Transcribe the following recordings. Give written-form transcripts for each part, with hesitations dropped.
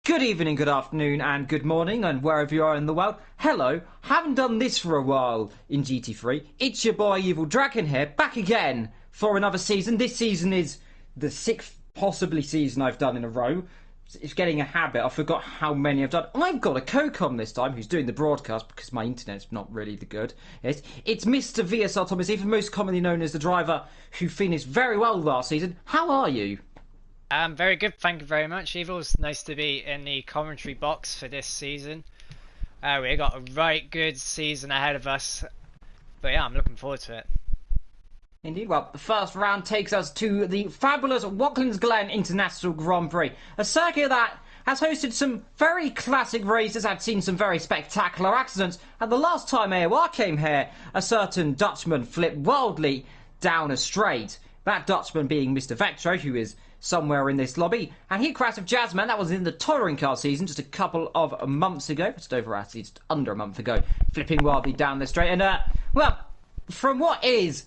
Good evening, good afternoon, and good morning, and wherever you are in the world. Hello, haven't done this for a while in GT3. It's your boy Evil Dragon here, back again for another season. This season is the sixth, possibly, season I've done in a row. It's getting a habit. I forgot how many I've done. I've got a co-com this time who's doing the broadcast because my internet's not really the good. It's Mr. VSR Thomas, even most commonly known as the driver who finished very well last season. How are you? Very good, thank you very much, Evil. It's nice to be in the commentary box for this season. We got a right good season ahead of us, but yeah, I'm looking forward to it. Indeed. Well, the first round takes us to the fabulous Watkins Glen International Grand Prix, a circuit that has hosted some very classic races, had seen some very spectacular accidents, and the last time AOR came here, a certain Dutchman flipped wildly down a straight. That Dutchman being Mr. Vectro, who is somewhere in this lobby, and he crashed with Jazzman. That was in the touring car season just a couple of months ago, just under a month ago, flipping wildly down the straight. And well, from what is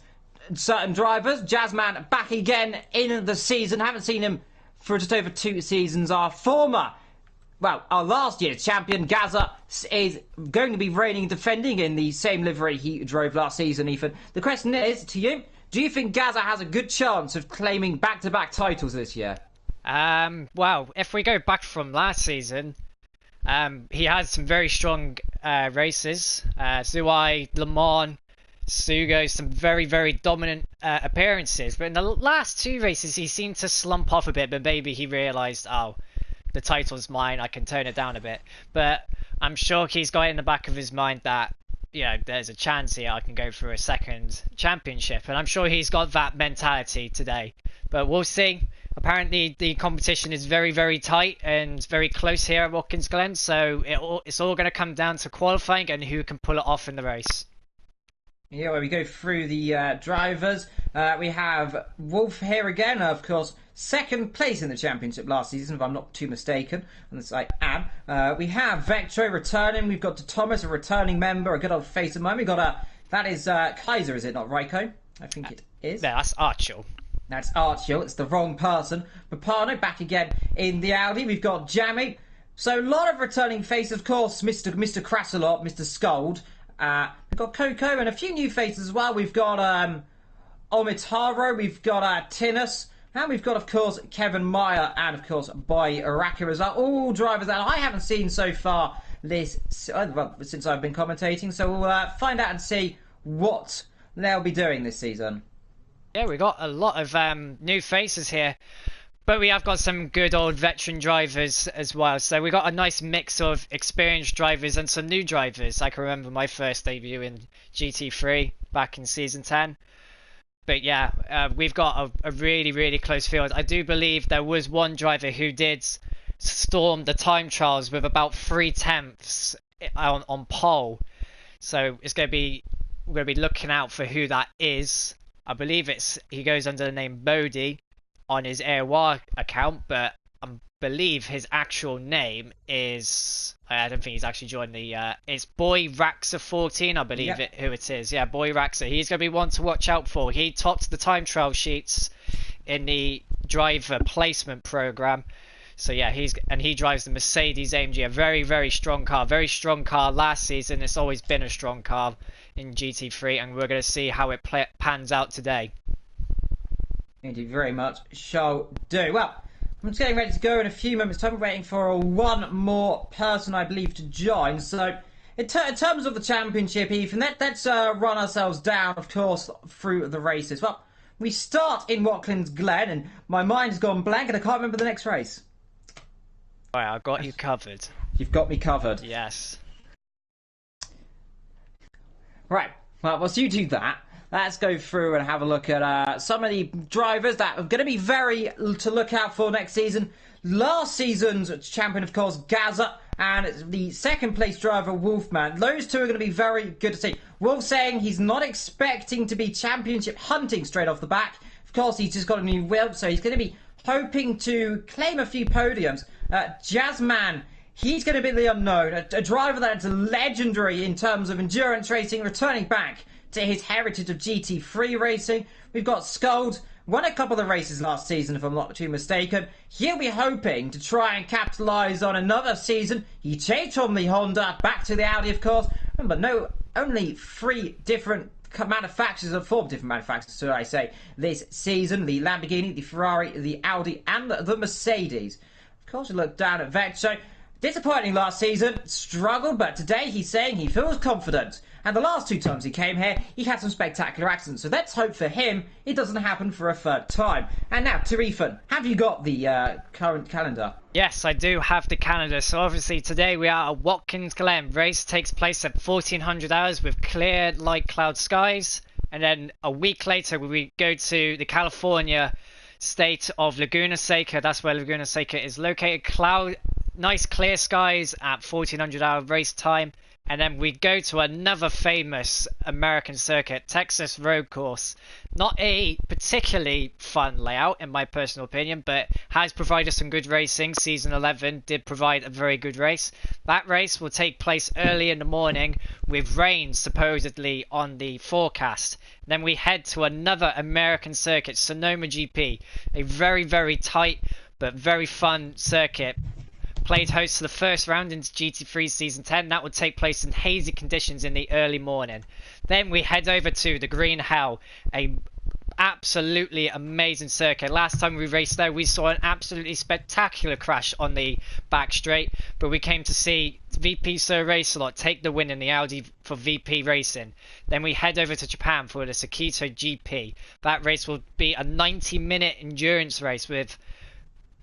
certain drivers, Jazzman back again in the season. Haven't seen him for just over 2 seasons. Our last year's champion, Gaza, is going to be reigning defending in the same livery he drove last season, Ethan. The question is, to you, do you think Gaza has a good chance of claiming back-to-back titles this year? Well, if we go back from last season, he had some very strong races. Zuai, Le Mans, Sugo, some very, very dominant appearances. But in the last 2 races, he seemed to slump off a bit, but maybe he realised, oh, the title's mine, I can tone it down a bit. But I'm sure he's got in the back of his mind that, you know, there's a chance here I can go for a second championship, and I'm sure he's got that mentality today. But we'll see. Apparently the competition is very, very tight and very close here at Watkins Glen, so it's all going to come down to qualifying and who can pull it off in the race. Yeah, well, we go through the drivers. We have Wolf here again, of course, second place in the championship last season, if I'm not too mistaken. And I am. We have Vectro returning. We've got Thomas, a returning member, a good old face of mine. We got that is Kaiser, is it not, Raiko? I think it is. Yeah, that's Archel. That's Archel. It's the wrong person. Papano back again in the Audi. We've got Jammy. So a lot of returning faces, of course. Mr. Crassalot, Mr. Scold. We've got Coco and a few new faces as well. We've got Omitaro, we've got Tinus, and we've got, of course, Kevin Meyer, and, of course, Boy Araki as well. All drivers that I haven't seen so far since I've been commentating. So we'll find out and see what they'll be doing this season. Yeah, we got a lot of new faces here. But we have got some good old veteran drivers as well. So we got a nice mix of experienced drivers and some new drivers. I can remember my first debut in GT3 back in Season 10. But yeah, we've got a really, really close field. I do believe there was one driver who did storm the time trials with about 3/10 on pole. So it's we're going to be looking out for who that is. I believe he goes under the name Bodhi on his AOR account, but I believe his actual name is, I don't think he's actually joined the, it's Boy Raxa 14, I believe who it is. Yeah, Boy Raxa. He's going to be one to watch out for. He topped the time trial sheets in the driver placement program. So yeah, he drives the Mercedes AMG, a very, very strong car. Very strong car last season. It's always been a strong car in GT3, and we're going to see how it pans out today. Thank you very much. Shall do. Well, I'm just getting ready to go in a few moments' time. We're waiting for one more person, I believe, to join. So, in terms of the championship, Ethan, let's run ourselves down, of course, through the races. Well, we start in Watkins Glen, and my mind has gone blank, and I can't remember the next race. Alright, I've got you covered. You've got me covered. Yes. Right. Well, whilst you do that, let's go through and have a look at some of the drivers that are going to be very to look out for next season. Last season's champion, of course, Gaza, and the second place driver, Wolfman. Those two are going to be very good to see. Wolf saying he's not expecting to be championship hunting straight off the back. Of course, he's just got a new wheel, so he's going to be hoping to claim a few podiums. Jazzman, he's going to be the unknown. A driver that's legendary in terms of endurance racing, returning back to his heritage of GT3 racing. We've got Scold, won a couple of races last season, if I'm not too mistaken. He'll be hoping to try and capitalise on another season. He changed from the Honda back to the Audi, of course. Remember, only 3 different manufacturers, or 4 different manufacturers, should I say, this season. The Lamborghini, the Ferrari, the Audi, and the Mercedes. Of course, we look down at Vettel. Disappointing last season, struggled, but today he's saying he feels confident. And the last 2 times he came here, he had some spectacular accidents. So let's hope for him it doesn't happen for a 3rd time. And now, to Ethan, have you got the current calendar? Yes, I do have the calendar. So obviously today we are at Watkins Glen. Race takes place at 1400 hours with clear light cloud skies. And then a week later we go to the California state of Laguna Seca. That's where Laguna Seca is located. Nice clear skies at 1400 hour race time. And then we go to another famous American circuit, Texas Road Course. Not a particularly fun layout in my personal opinion, but has provided some good racing. Season 11 did provide a very good race. That race will take place early in the morning with rain supposedly on the forecast. Then we head to another American circuit, Sonoma GP. A very, very tight but very fun circuit. Played host to the first round into GT3 Season 10. That would take place in hazy conditions in the early morning. Then we head over to the Green Hell, a absolutely amazing circuit. Last time we raced there, we saw an absolutely spectacular crash on the back straight, but we came to see VP Sir Race-A-Lot take the win in the Audi for VP Racing. Then we head over to Japan for the Sakito GP. That race will be a 90-minute endurance race with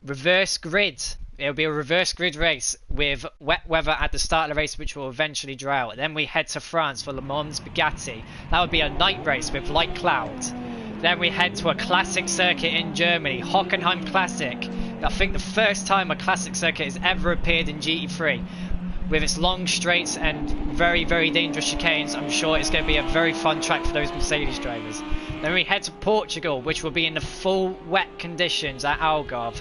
reverse grid. It'll be a reverse grid race with wet weather at the start of the race, which will eventually dry out. Then we head to France for Le Mans Bugatti. That would be a night race with light clouds. Then we head to a classic circuit in Germany, Hockenheim Classic. I think the first time a classic circuit has ever appeared in GT3. With its long straights and very, very dangerous chicanes, I'm sure it's going to be a very fun track for those Mercedes drivers. Then we head to Portugal, which will be in the full wet conditions at Algarve.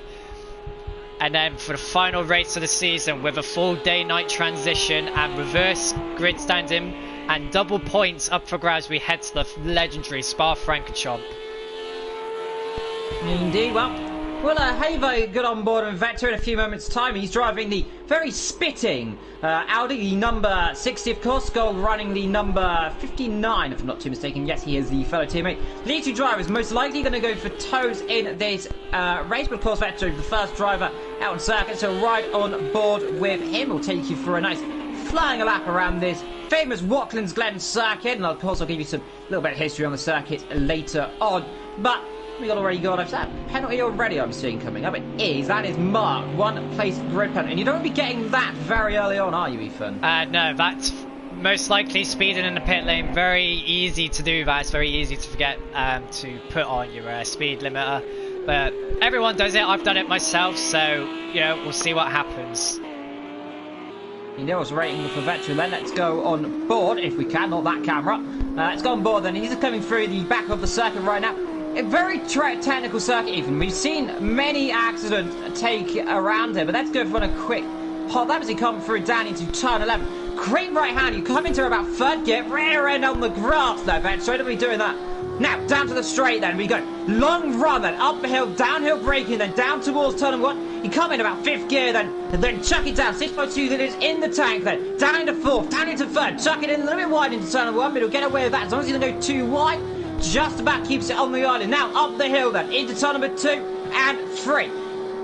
And then for the final race of the season, with a full day-night transition and reverse grid standing and double points up for grabs, we head to the legendary Spa-Francorchamps. Indeed, well, Havo got on board and Vettel in a few moments' time. He's driving the very spitting Audi, the number 60, of course. Gold running the number 59, if I'm not too mistaken. Yes, he is the fellow teammate. The 2 drivers most likely going to go for toes in this race, but of course Vettel, the first driver out on circuit, so right on board with him. We'll take you for a nice flying lap around this famous Watkins Glen circuit, and of course I'll give you some little bit of history on the circuit later on. But we already got that penalty already I'm seeing coming up. That is marked 1 place grid penalty. And you don't be getting that very early on, are you, Ethan? No, that's most likely speeding in the pit lane. Very easy to do that. It's very easy to forget to put on your speed limiter. But everyone does it. I've done it myself, so you know, we'll see what happens. You know what's rating for Vettel then. Let's go on board, if we can, not that camera. Let's go on board then. He's coming through the back of the circuit right now. A very technical circuit, even. We've seen many accidents take around here, but let's go for a quick hot lap as he comes through down into turn 11. Great right hand. You come into about 3rd gear, rear end on the grass there, Vettel. So don't be doing that. Now, down to the straight then we go. Long run then, up the hill, downhill braking, then down towards turn 1. You come in about 5th gear then chuck it down. 6.2 litres in the tank then. Down into 4th, down into 3rd. Chuck it in a little bit wide into turn 1, but he'll get away with that as long as he doesn't go too wide. Just about keeps it on the island. Now, up the hill then, into turn number 2 and 3.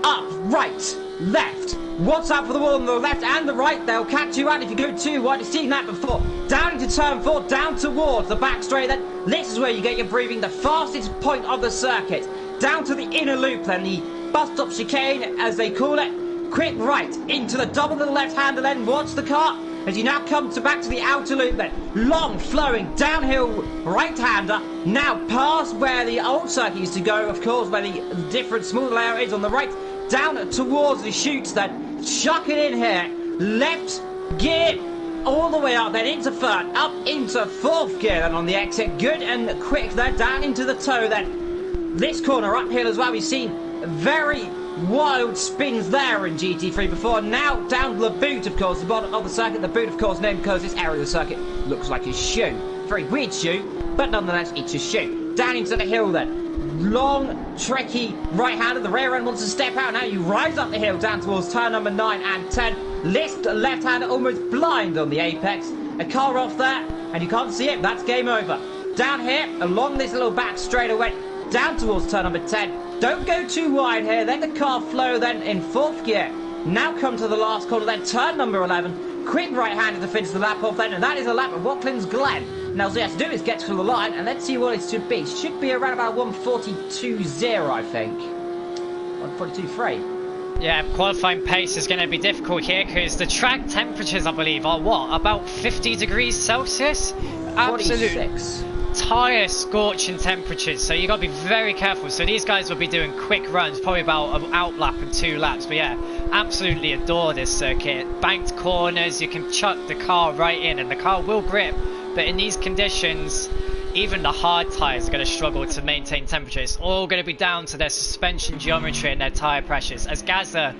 Up, right, left. What's up for the wall on the left and the right? They'll catch you out if you go too wide. You've seen that before. Down into turn 4, down towards the back straight then. This is where you get your breathing, the fastest point of the circuit. Down to the inner loop then, the bus stop chicane as they call it. Quick right, into the double to the left hander then. Watch the car as you now come back to the outer loop then. Long flowing downhill right hander. Now past where the old circuit used to go, of course, where the different small layout is on the right. Down towards the chutes then. Chuck it in here. Left gear all the way up then into 3rd. Up into 4th gear then on the exit. Good and quick then. Down into the toe then. This corner uphill as well. We've seen very wild spins there in GT3 before. Now down the boot, of course, the bottom of the circuit. The boot, of course, named because this area of the circuit looks like a shoe. Very weird shoe, but nonetheless, it's a shoe. Down into the hill then. long, tricky right-hander. The rear end wants to step out. Now you rise up the hill down towards turn number 9 and 10. Lift left-hander almost blind on the apex. A car off there, and you can't see it. That's game over. Down here, along this little back straightaway, down towards turn number 10. Don't go too wide here. Let the car flow then in 4th gear. Now come to the last corner, then turn number 11. Quick right-hander to finish the lap off then, and that is a lap of Watkins Glen. Now, all you have to do is get to the line, and let's see what it should be. Should be around about 142.0, I think. 142.3. Yeah, qualifying pace is going to be difficult here because the track temperatures, I believe, are what? About 50 degrees Celsius? Absolute 46. tire scorching temperatures, so you got to be very careful. So these guys will be doing quick runs, probably about an out lap and 2 laps. But yeah, absolutely adore this circuit. Banked corners, you can chuck the car right in and the car will grip. But in these conditions, even the hard tyres are going to struggle to maintain temperature. It's all going to be down to their suspension geometry and their tyre pressures. As Gaza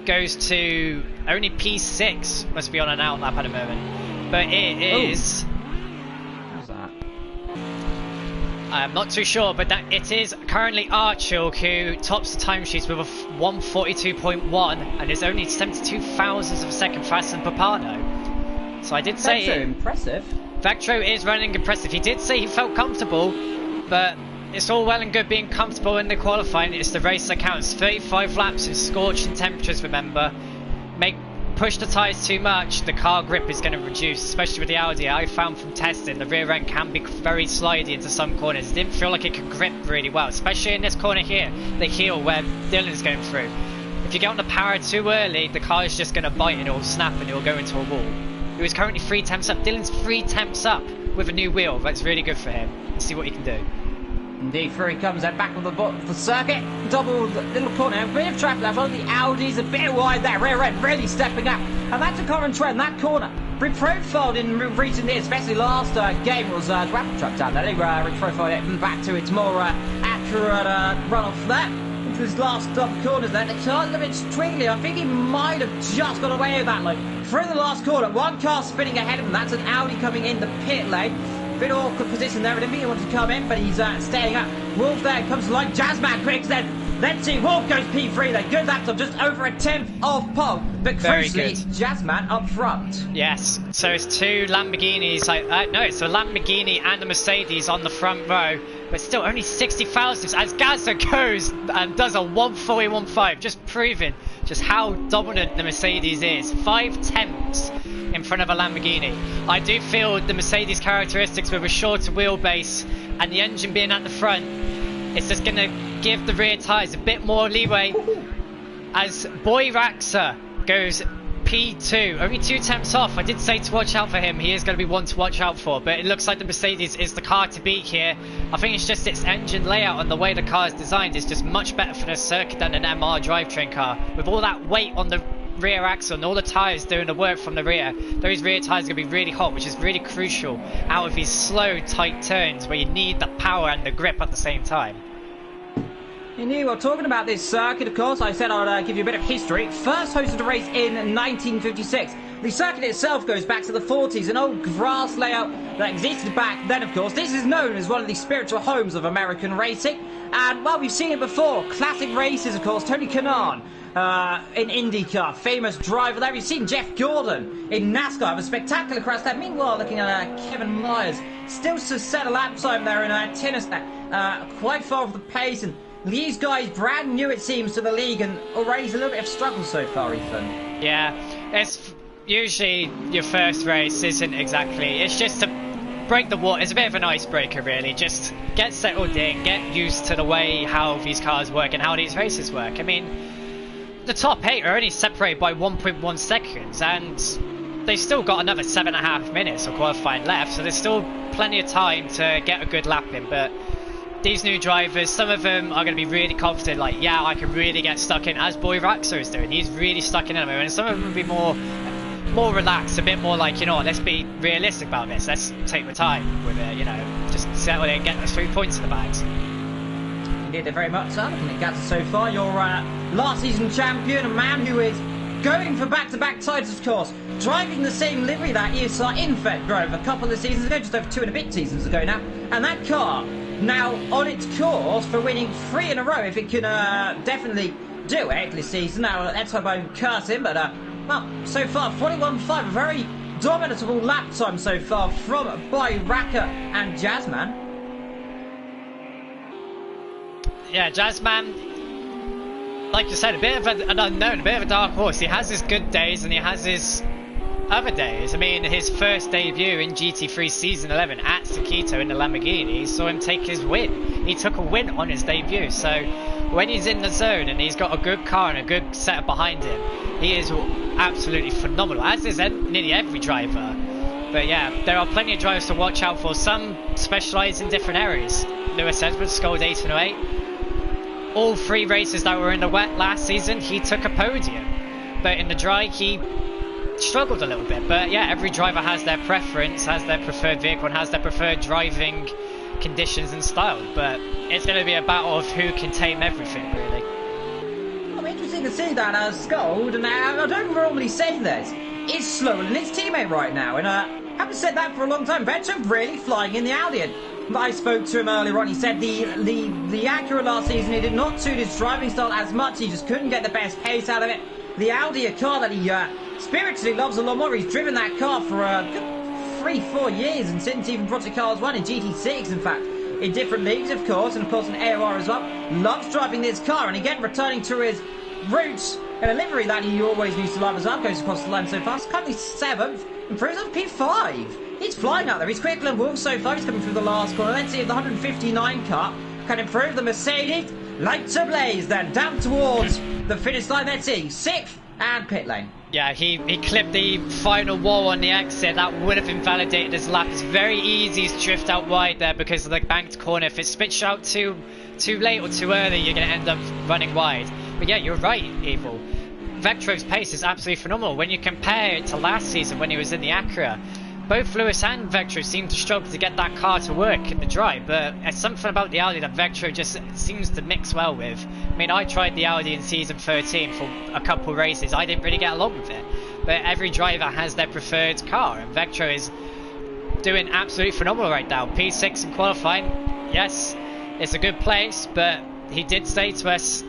goes to only P6, must be on an out lap at the moment. But it is... How's that? I'm not too sure, but that it is currently Archil who tops the timesheets with a 142.1 and is only 72 thousandths of a second faster than Papano. So I did say... That's so impressive. Vectro is running impressive. He did say he felt comfortable, but it's all well and good being comfortable in the qualifying. It's the race that counts. 35 laps in scorching temperatures, remember. Push the tyres too much, the car grip is going to reduce, especially with the Audi. I found from testing the rear end can be very slidey into some corners. It didn't feel like it could grip really well, especially in this corner here, the heel where Dylan's going through. If you get on the power too early, the car is just going to bite and it will snap and it will go into a wall. He was currently 3 temps up. Dylan's 3 temps up with a new wheel. That's really good for him. Let's see what he can do. Indeed, through he comes then back on the circuit. Double little corner, a bit of traffic left on the Audi's a bit wide there. Rear end really stepping up. And that's a current trend, that corner. Reprofiled in recent years, especially last game was the Rapid Truck down there. They reprofiled it back to its more accurate run off there. Into his last corners there. The car's a bit straightly. I think he might have just got away with that look. Through the last corner, one car spinning ahead of him. That's an Audi coming in the pit lane. Bit awkward position there. I didn't think he wanted to come in, but he's staying up. Wolf there comes to line. Jazzman quick then. Let's see. Wolf goes P3 then. Good laptop, just over a 10th of pole. But crucially, Jazzman up front. Yes, so it's 2 Lamborghinis. No, it's a Lamborghini and a Mercedes on the front row. But still only 60 thousandths as Gaza goes and does a 140.15. Just proving just how dominant the Mercedes is. 5 tenths in front of a Lamborghini. I do feel the Mercedes characteristics with a shorter wheelbase and the engine being at the front, it's just going to give the rear tyres a bit more leeway as Boy Raxa goes P2, only 2 temps off. I did say to watch out for him. He is going to be one to watch out for, but it looks like the Mercedes is the car to beat here. I think it's just its engine layout and the way the car is designed is just much better for the circuit than an MR drivetrain car. With all that weight on the rear axle and all the tyres doing the work from the rear, those rear tyres are going to be really hot, which is really crucial out of these slow, tight turns where you need the power and the grip at the same time. Indeed, well, talking about this circuit, of course, I said I'd give you a bit of history. First hosted a race in 1956. The circuit itself goes back to the 40s, an old grass layout that existed back then, of course. This is known as one of the spiritual homes of American racing. And, well, we've seen it before. Classic races, of course. Tony Kanaan in IndyCar, famous driver there. We've seen Jeff Gordon in NASCAR, have a spectacular crash there. Meanwhile, looking at Kevin Myers, still to set a lap time there in tennis, quite far off the pace. And these guys brand new, it seems, to the league and already a little bit of struggle so far, Ethan. Yeah, it's usually your first race isn't exactly, it's just to break the water. It's a bit of an icebreaker, really. Just get settled in, get used to the way how these cars work and how these races work. I mean, the top 8 are only separated by 1.1 seconds and they've still got another 7.5 minutes of qualifying left, so there's still plenty of time to get a good lap in. But these new drivers, some of them are going to be really confident, like, yeah, I can really get stuck in, as Boy Raxa is doing. He's really stuck in at the moment. And some of them will be more relaxed, a bit more like, you know, let's be realistic about this. Let's take the time with it, you know, just settle in and get those 3 points in the bags. Indeed, they're very much so. Looking at Gaza so far, your last season champion, a man who is going for back-to-back titles, of course. Driving the same livery that ESR Infect drove a couple of seasons ago, just over 2 and a bit seasons ago now. And that car now on its course for winning 3 in a row if it can definitely do it this season. Now, let's hope I don't curse him, but well, so far 41.5, a very dominable lap time so far from Raka and Jazzman. Yeah, Jazzman, like you said, a bit of an unknown, a bit of a dark horse. He has his good days and he has his other days. I mean, his first debut in GT3 Season 11 at Sakito in the Lamborghini, saw him take his win. He took a win on his debut, so when he's in the zone and he's got a good car and a good setup behind him, he is absolutely phenomenal, as is nearly every driver. But yeah, there are plenty of drivers to watch out for. Some specialise in different areas. Lewis Edwards scored 8 in 08. All 3 races that were in the wet last season, he took a podium. But in the dry, he struggled a little bit. But yeah, every driver has their preference, has their preferred vehicle, and has their preferred driving conditions and style. But it's going to be a battle of who can tame everything, really. I'm interesting to see that Scold, and I don't normally say this, is slower than his teammate right now. And I haven't said that for a long time. Vettel really flying in the Audi. I spoke to him earlier on. He said the Acura last season, it did not suit his driving style as much. He just couldn't get the best pace out of it. The Audi, a car that he spiritually loves a lot more. He's driven that car for a good 3-4 years, and since even Project Cars 1 in GT6, in fact, in different leagues, of course, and of course in AOR as well. Loves driving this car, and again, returning to his roots in a livery that he always used to love as well. Goes across the line so fast. Currently 7th, improves on P5. He's flying out there. He's quicker than Wolf so far. He's coming through the last corner. Let's see if the 159 car can improve. The Mercedes lights ablaze then down towards the finish line. Let's see, 6th and pit lane. Yeah, he clipped the final wall on the exit. That would have invalidated his lap. It's very easy to drift out wide there because of the banked corner. If it spits out too late or too early, you're going to end up running wide. But yeah, you're right, Evil. Vectro's pace is absolutely phenomenal. When you compare it to last season when he was in the Acura, both Lewis and Vectro seem to struggle to get that car to work in the drive, but it's something about the Audi that Vectro just seems to mix well with. I mean, I tried the Audi in season 13 for a couple races. I didn't really get along with it, but every driver has their preferred car, and Vectro is doing absolutely phenomenal right now. P6 in qualifying, yes, it's a good place, but he did say to us,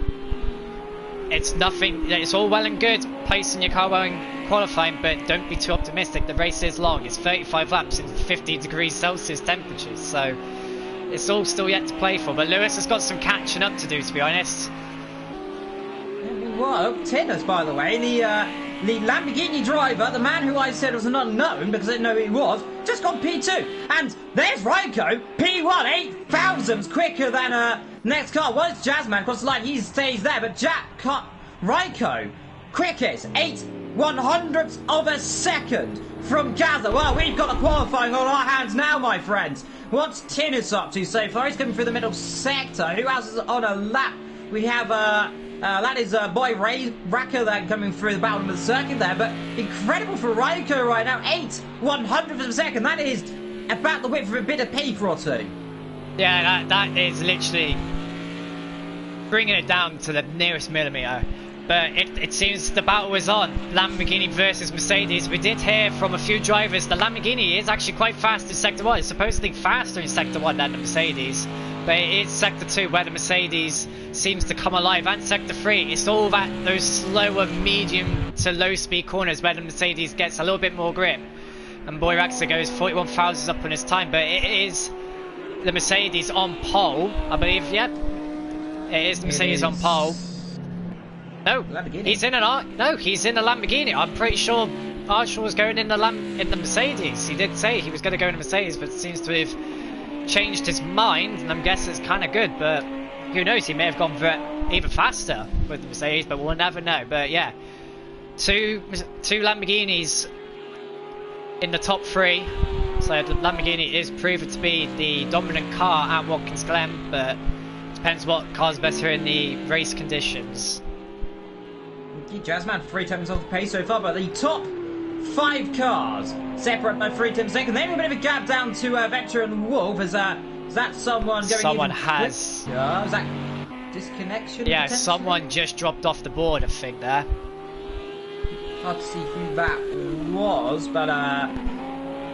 it's nothing, it's all well and good placing your car well in qualifying, but don't be too optimistic. The race is long. It's 35 laps in 50 degrees Celsius temperatures, so it's all still yet to play for. But Lewis has got some catching up to do, to be honest. Well, Tinners, by the way, the Lamborghini driver, the man who I said was an unknown because I didn't know who he was, just got P2. And there's Raiko, P1, 8 thousandths quicker than next car. Well, it's Jazzman across the line, he stays there, but Raiko, quickest, 8/100ths of a second from Gaza. Well, we've got the qualifying on our hands now, my friends. What's Tinners up to so far? He's coming through the middle sector. Who else is on a lap? We have that is Boy Raka then coming through the bottom of the circuit there, but incredible for Raiko right now, 8/100ths of a second. That is about the width of a bit of paper or two. Yeah, that is literally bringing it down to the nearest millimetre. But it seems the battle is on. Lamborghini versus Mercedes. We did hear from a few drivers the Lamborghini is actually quite fast in Sector 1. It's supposedly faster in Sector 1 than the Mercedes. But it is Sector 2 where the Mercedes seems to come alive. And Sector 3, it's all those slower medium to low speed corners where the Mercedes gets a little bit more grip. And Boy Raxa goes 41 thousandths up on his time. But it is the Mercedes on pole, I believe. Yep. It is the Mercedes on pole. No, he's in he's in a Lamborghini. I'm pretty sure Archer was going in the Mercedes. He did say he was going to go in a Mercedes, but seems to have changed his mind, and I'm guessing it's kind of good, but who knows, he may have gone even faster with the Mercedes, but we'll never know. But yeah, two Lamborghinis in the top 3, so the Lamborghini is proven to be the dominant car at Watkins Glen, but depends what car's better in the race conditions. Jazzman 3 times off the pace so far, but the top 5 cars separate by 3 tenths a second. Then a bit of a gap down to Vector and Wolf. Is that someone going? Someone has. Yeah, is that disconnection? Yeah, someone just dropped off the board, I think there. Hard to see who that was, but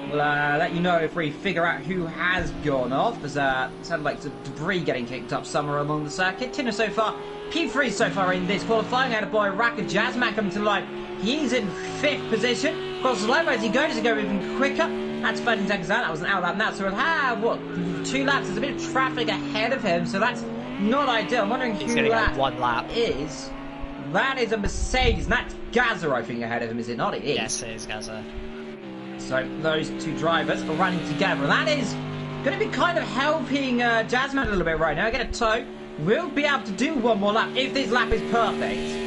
We'll let you know if we figure out who has gone off. There's sounded like some debris getting kicked up somewhere along the circuit. Tinner so far, P3 so far in this qualifying. Had a boy Racker Jazzman coming to the line. He's in 5th position. Across the line, where's he going? Does he go even quicker? That's 13 seconds out. That was an out lap now. So we'll have, what, 2 laps? There's a bit of traffic ahead of him, so that's not ideal. I'm wondering who that 1 lap is. That is a Mercedes, and that's Gazza, I think, ahead of him, is it not? It is. Yes, it is Gazza. So those 2 drivers are running together, and that is going to be kind of helping Jazzman a little bit right now. Get a tow. We'll be able to do 1 more lap if this lap is perfect.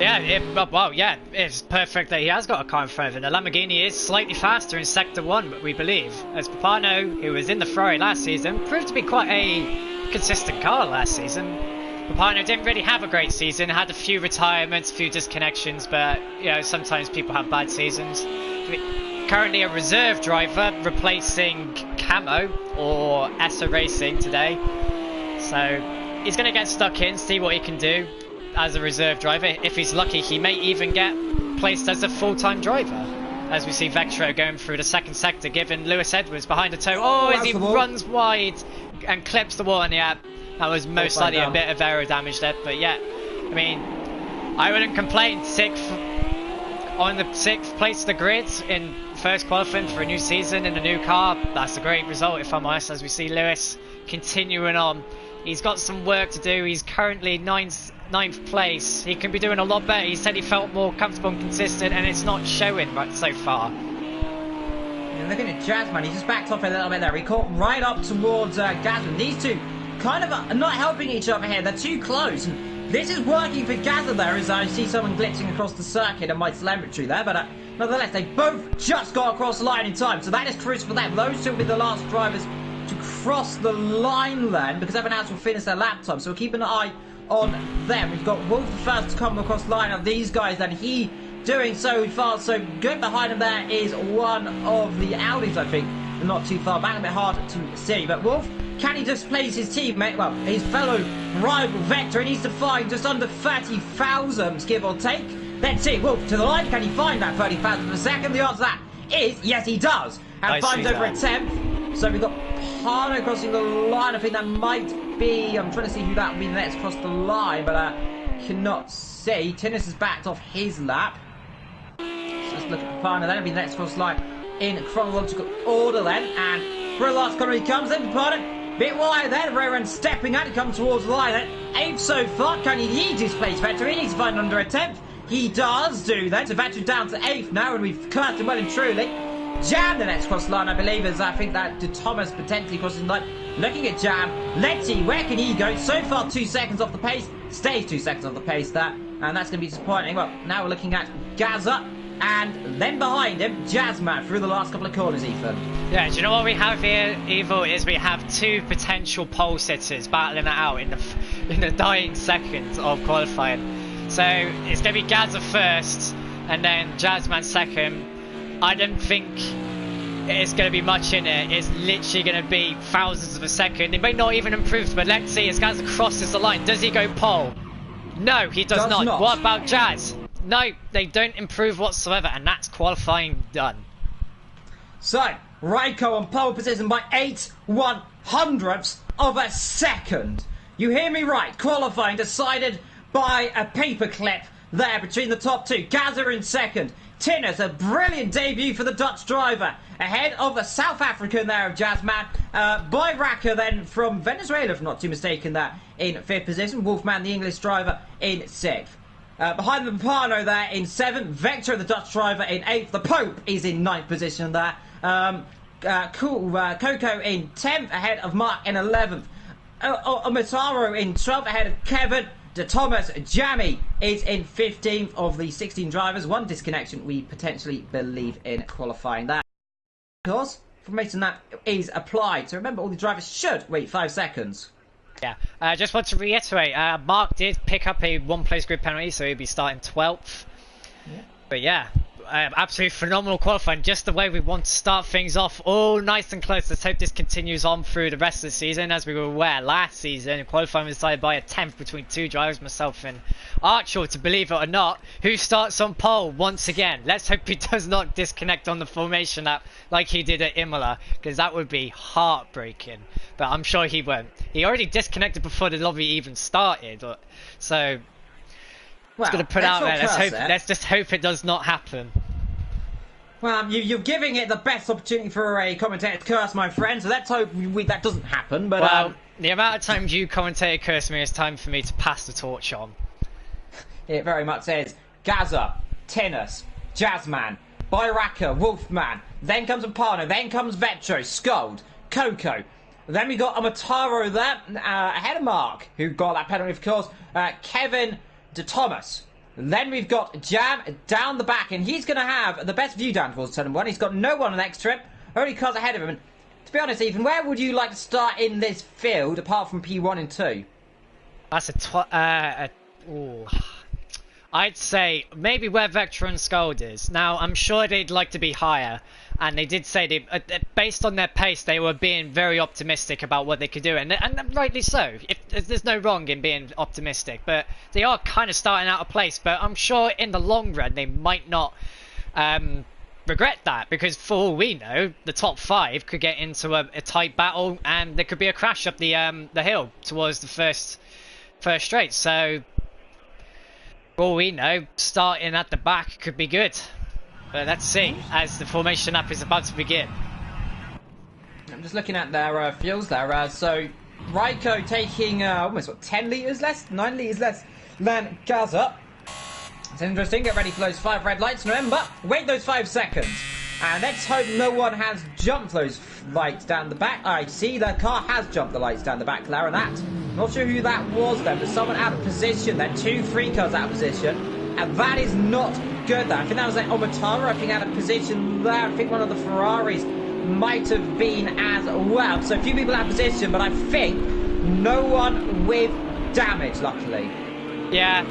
Yeah, well, yeah, it's perfect that he has got a car in front of him. The Lamborghini is slightly faster in Sector 1, we believe, as Papano, who was in the Ferrari last season, proved to be quite a consistent car last season. Papano didn't really have a great season, had a few retirements, a few disconnections, but, you know, sometimes people have bad seasons. Currently a reserve driver, replacing Camo, or ESSA Racing today. So, he's going to get stuck in, see what he can do as a reserve driver. If he's lucky, he may even get placed as a full-time driver. As we see Vectro going through the 2nd sector, giving Lewis Edwards behind the toe. Oh, as he runs wide and clips the wall, and yeah, that was most likely a bit of aero damage there. But yeah, I mean, I wouldn't complain. 6th on the 6th place of the grid in first qualifying for a new season in a new car. That's a great result, if I'm honest. As we see Lewis continuing on, he's got some work to do. He's currently 9th place. He can be doing a lot better. He said he felt more comfortable and consistent, and it's not showing right so far. Yeah, looking at Jazzman, he just backed off a little bit there. He caught right up towards Gazza. These 2 kind of are not helping each other here. They're too close. And this is working for Gazza there, as I see someone glitching across the circuit on my telemetry there. But nonetheless, they both just got across the line in time. So that is crucial for them. Those 2 will be the last drivers to cross the line then, because everyone else will finish their lap time. So we'll keep an eye on them. We've got Wolf the first to come across the line of these guys, and he doing so far so good. Behind him there is one of the Audis, I think. They're not too far back, a bit hard to see. But Wolf, can he displace his teammate? Well, his fellow rival Vector. He needs to find just under 30,000, give or take. Let's see, Wolf to the line. Can he find that 30,000 per second? The answer to that is yes, he does. And finds over a 10th. So we've got Pano crossing the line. I think that might be, I'm trying to see who that would be next across the line, but cannot see. Tinnis has backed off his lap. So let's look at Pano then. It'll be next across the line in chronological order then. And for a last corner he comes then. Pano, bit wide then. Rear end stepping out. He comes towards the line then. 8th so far. Can he displace Vettel? He needs to find under a 10th. He does do that. So Vettel down to 8th now, and we've classed him well and truly. Jam the next cross line, I believe, as I think that Thomas potentially crossing the line. Looking at Jam, let's see, where can he go? So far 2 seconds off the pace, stays 2 seconds off the pace there, and that's going to be disappointing. Well, now we're looking at Gazza, and then behind him, Jazzman through the last couple of corners, Ethan. Yeah, do you know what we have here, Evil, is we have 2 potential pole sitters battling it out in the dying seconds of qualifying. So it's going to be Gazza first, and then Jazzman second. I don't think it's going to be much in it. It's literally going to be thousands of a second. It may not even improve, but let's see as Gazza crosses the line. Does he go pole? No, he does not. What about Jazz? No, they don't improve whatsoever, and that's qualifying done. So, Raikko on pole position by 8/100ths of a second. You hear me right. Qualifying decided by a paperclip there between the top 2. Gazza in second. Tinnis, a brilliant debut for the Dutch driver, ahead of the South African there of Jazzman. By Racker then from Venezuela, if I'm not too mistaken, there in 5th position. Wolfman, the English driver, in 6th. Behind them, Pano there in 7th. Vector, the Dutch driver, in 8th. The Pope is in 9th position there. Coco in 10th, ahead of Mark in 11th. Omitaro in 12th, ahead of Kevin. De Thomas Jammy is in 15th of the 16 drivers. 1 disconnection we potentially believe in qualifying that. Of course, information that is applied. So remember, all the drivers should wait 5 seconds. Yeah, I just want to reiterate, Mark did pick up a 1 place grid penalty, so he'll be starting 12th. Yeah. But yeah, absolutely phenomenal qualifying, just the way we want to start things off, all nice and close. Let's hope this continues on through the rest of the season. As we were aware last season, qualifying was decided by a 10th between two drivers, myself and Archer, to believe it or not, who starts on pole once again. Let's hope he does not disconnect on the formation lap like he did at Imola, because that would be heartbreaking, but I'm sure he won't. He already disconnected before the lobby even started, so just going to put out there, let's just hope it does not happen. Well, you're giving it the best opportunity for a commentator to curse, my friend, so let's hope that doesn't happen. But well, the amount of times you commentator curse me, it's time for me to pass the torch on. It very much is. Gaza, Tinus, Jazzman, Byraka, Wolfman, then comes Apano, then comes Vetro, Scold, Coco. Then we got Amataro there, ahead of Mark, who got that penalty, of course. Kevin De Thomas. Then we've got Jam down the back, and he's going to have the best view down towards turn 1. He's got no one next to him, only cars ahead of him. And to be honest, Ethan, where would you like to start in this field apart from P1 and 2? That's I'd say maybe where Vector and Scold is. Now, I'm sure they'd like to be higher, and they did say based on their pace, they were being very optimistic about what they could do, and rightly so. There's no wrong in being optimistic, but they are kind of starting out of place. But I'm sure in the long run, they might not regret that, because for all we know, the top 5 could get into a tight battle, and there could be a crash up the hill towards the first straight. So, for all we know, starting at the back could be good. But let's see, as the formation up is about to begin. I'm just looking at their fuels there. So, Raiko taking almost, 10 litres less? 9 litres less than Gaza. It's interesting. Get ready for those 5 red lights. Remember, wait those 5 seconds. And let's hope no one has jumped those lights down the back. I see the car has jumped the lights down the back, Clara, and that. Not sure who that was then, but someone out of position then. 2 free cars out of position. And that is not good there. I think that was like Omatara, I think out of position there. I think one of the Ferraris might have been as well. So a few people out of position, but I think no one with damage, luckily. Yeah.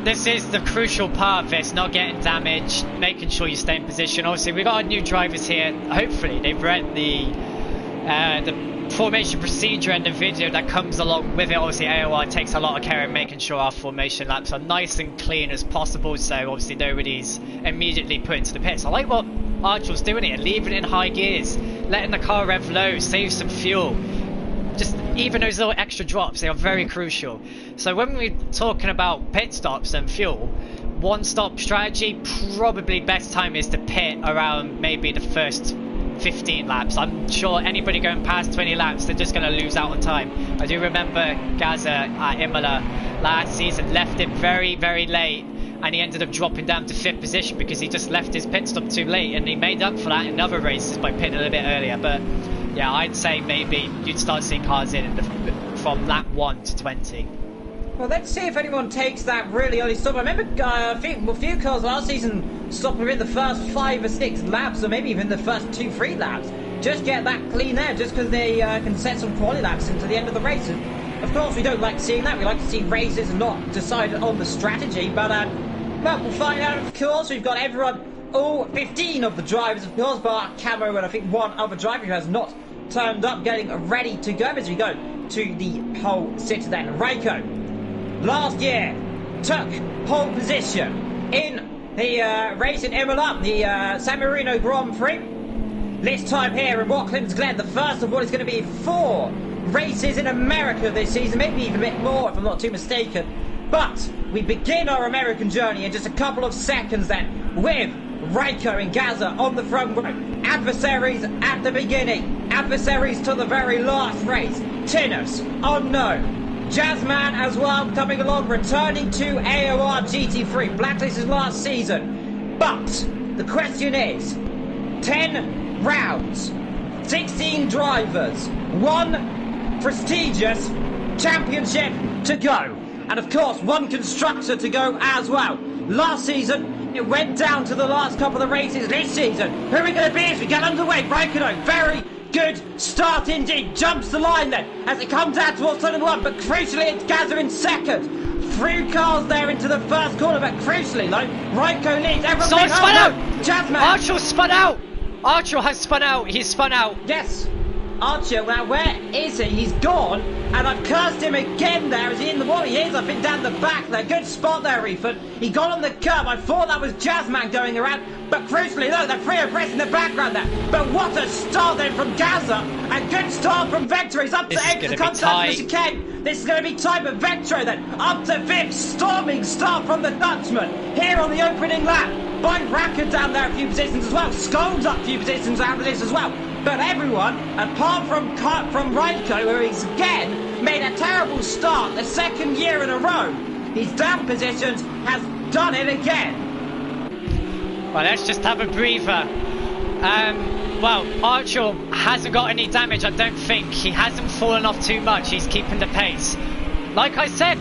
This is the crucial part of this, not getting damaged, making sure you stay in position. Obviously, we've got our new drivers here. Hopefully, they've read the formation procedure and the video that comes along with it. Obviously, AOR takes a lot of care in making sure our formation laps are nice and clean as possible, so obviously nobody's immediately put into the pits. I like what Archer's doing here, leaving it in high gears, letting the car rev low, save some fuel. Just even those little extra drops, they are very crucial. So when we're talking about pit stops and fuel, one stop strategy, probably best time is to pit around maybe the first 15 laps. I'm sure anybody going past 20 laps, they're just going to lose out on time. I do remember Gaza at Imola last season left it very, very late, and he ended up dropping down to 5th position because he just left his pit stop too late, and he made up for that in other races by pitting a little bit earlier. But yeah, I'd say maybe you'd start seeing cars in from lap 1 to 20. Well, let's see if anyone takes that really early stop. I remember a few cars last season stopped within the first 5 or 6 laps, or maybe even the first 2-3 laps. Just get that clean air, just because they can set some quality laps into the end of the race. And of course, we don't like seeing that. We like to see races not decided on the strategy. But well, we'll find out. Of course, we've got everyone. All 15 of the drivers, of course, bar Camo and I think one other driver who has not turned up, getting ready to go as we go to the pole sitter then. Raiko, last year, took pole position in the race in Imola, the San Marino Grand Prix. This time here in Watkins Glen, the first of what is going to be 4 races in America this season, maybe even a bit more if I'm not too mistaken. But we begin our American journey in just a couple of seconds then with Raiko and Gaza on the front row. Adversaries at the beginning. Adversaries to the very last race. Tinus, unknown. Jazzman as well coming along, returning to AOR GT3. Blacklisted last season. But the question is, 10 rounds, 16 drivers, 1 prestigious championship to go. And of course, 1 constructor to go as well. Last season, it went down to the last couple of races. This season, who are we going to be as we get underway? Raikkonen, very good start indeed. Jumps the line then as it comes out towards turn 1, but crucially it's Gaza in second. through cars there into the first corner, but crucially, though, Raikko leads. Everyone Someone thinks, spun oh, out! no, Jazzman! Archer spun out! Archer has spun out. He's spun out. Yes. Archer, now where is he? He's gone, and I've cursed him again there. Is he in the wall? He is, I think, down the back there. Good spot there, Ethan. He got on the curb. I thought that was Jazzman going around, but crucially, look, they're free abreast in the background there. But what a start then from Gaza, and good start from Vector. He's up to 8th to come down to the chicane. This is going to be tight, but Vector then up to 5th. Storming start from the Dutchman here on the opening lap. By Racker down there a few positions as well. Scold's up a few positions out of this as well. But everyone, apart from Raikko, who he's again made a terrible start the second year in a row. His down positions has done it again. Well, let's just have a breather. Well, Archer hasn't got any damage, I don't think. He hasn't fallen off too much. He's keeping the pace. Like I said,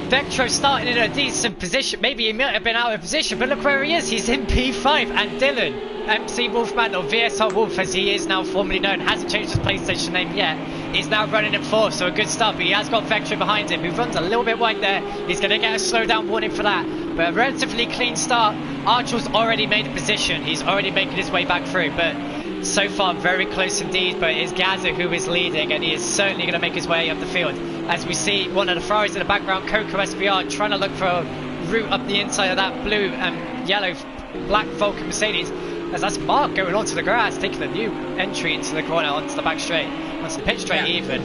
Vectro started in a decent position. Maybe he might have been out of position, but look where he is. He's in P5. And Dylan, MC Wolfman, or VSR Wolf as he is now formerly known, hasn't changed his PlayStation name yet. He's now running at 4th, so a good start. But he has got Vectro behind him, who runs a little bit wide there. He's going to get a slowdown warning for that. But a relatively clean start. Archer's already made a position. He's already making his way back through. But so far, very close indeed. But it's Gaza who is leading, and he is certainly going to make his way up the field. As we see one of the Ferraris in the background, Coco SBR, trying to look for a route up the inside of that blue and yellow black Vulcan Mercedes. As that's Mark going onto the grass, taking a new entry into the corner, onto the back straight, onto the pit straight even.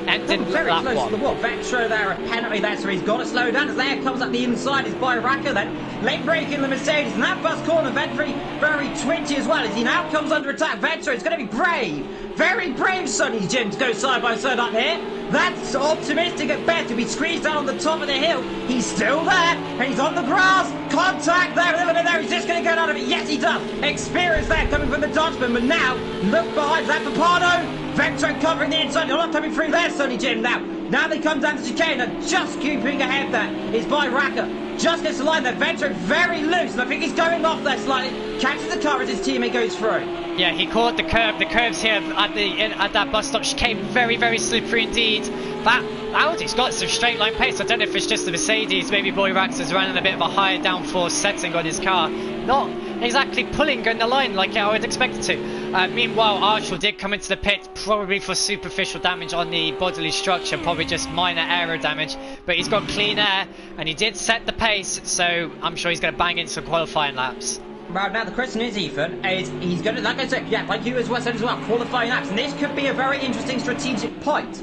And didn't very lap close one. to the wall. Vectro there, a penalty there, so he's got to slow down. As there comes up the inside, is by Racker then. Late break in the Mercedes, and that first corner, Vectro very twitchy as well, as he now comes under attack. Vectro is going to be brave. Very brave, Sonny Jim, to go side by side up here. That's optimistic at best to be squeezed down on the top of the hill. He's still there, and he's on the grass. Contact there, a little bit there. He's just going to get out of it. Yes, he does. Experience there coming from the Dutchman, but now look behind that for Pardo. Vector covering the inside. You're not coming through there, Sonny Jim. Now they come down to chicane, and just keeping ahead there is by Racker. Just gets the line there. Vector very loose, and I think he's going off there slightly. Catches the car as his teammate goes through. Yeah, he caught the curve. The curves here at that bus stop chicane very, very slippery indeed. That Audi's got some straight line pace. I don't know if it's just the Mercedes. Maybe Boy Rax is running a bit of a higher downforce setting on his car. Not exactly pulling in the line like I would expect it to. Meanwhile, Archer did come into the pit probably for superficial damage on the bodily structure, probably just minor aero damage. But he's got clean air, and he did set the pace, so I'm sure he's going to bang in some qualifying laps. Right, now the question is, Ethan, is he's going to, like I said, yeah, like you as well said as well, qualifying laps, and this could be a very interesting strategic point.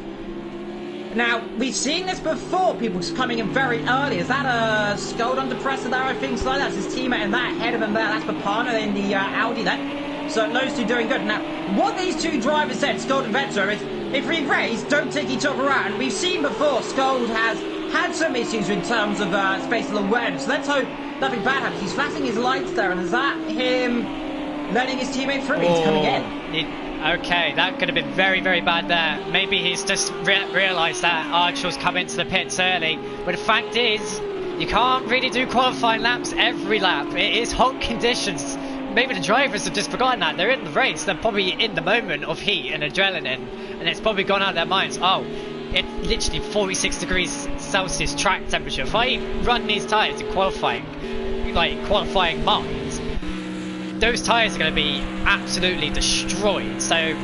Now, we've seen this before, people coming in very early. Is that a Scold under pressure there, I think, so that's his teammate, and that ahead of him there, that's Papano in the Audi there. So those two doing good. Now, what these two drivers said, Scold and Vector, is if we race, don't take each other out. And we've seen before, Scold has had some issues in terms of spatial awareness. So let's hope nothing bad happens. He's flashing his lights there, and is that him letting his teammate through? He's coming in. Okay, that could have been very, very bad there. Maybe he's just realised that Archer's come into the pits early. But the fact is, you can't really do qualifying laps every lap. It is hot conditions. Maybe the drivers have just forgotten that. They're in the race. They're probably in the moment of heat and adrenaline. And it's probably gone out of their minds. Oh, it's literally 46 degrees Celsius track temperature. If I run these tyres in qualifying mines, those tyres are going to be absolutely destroyed. So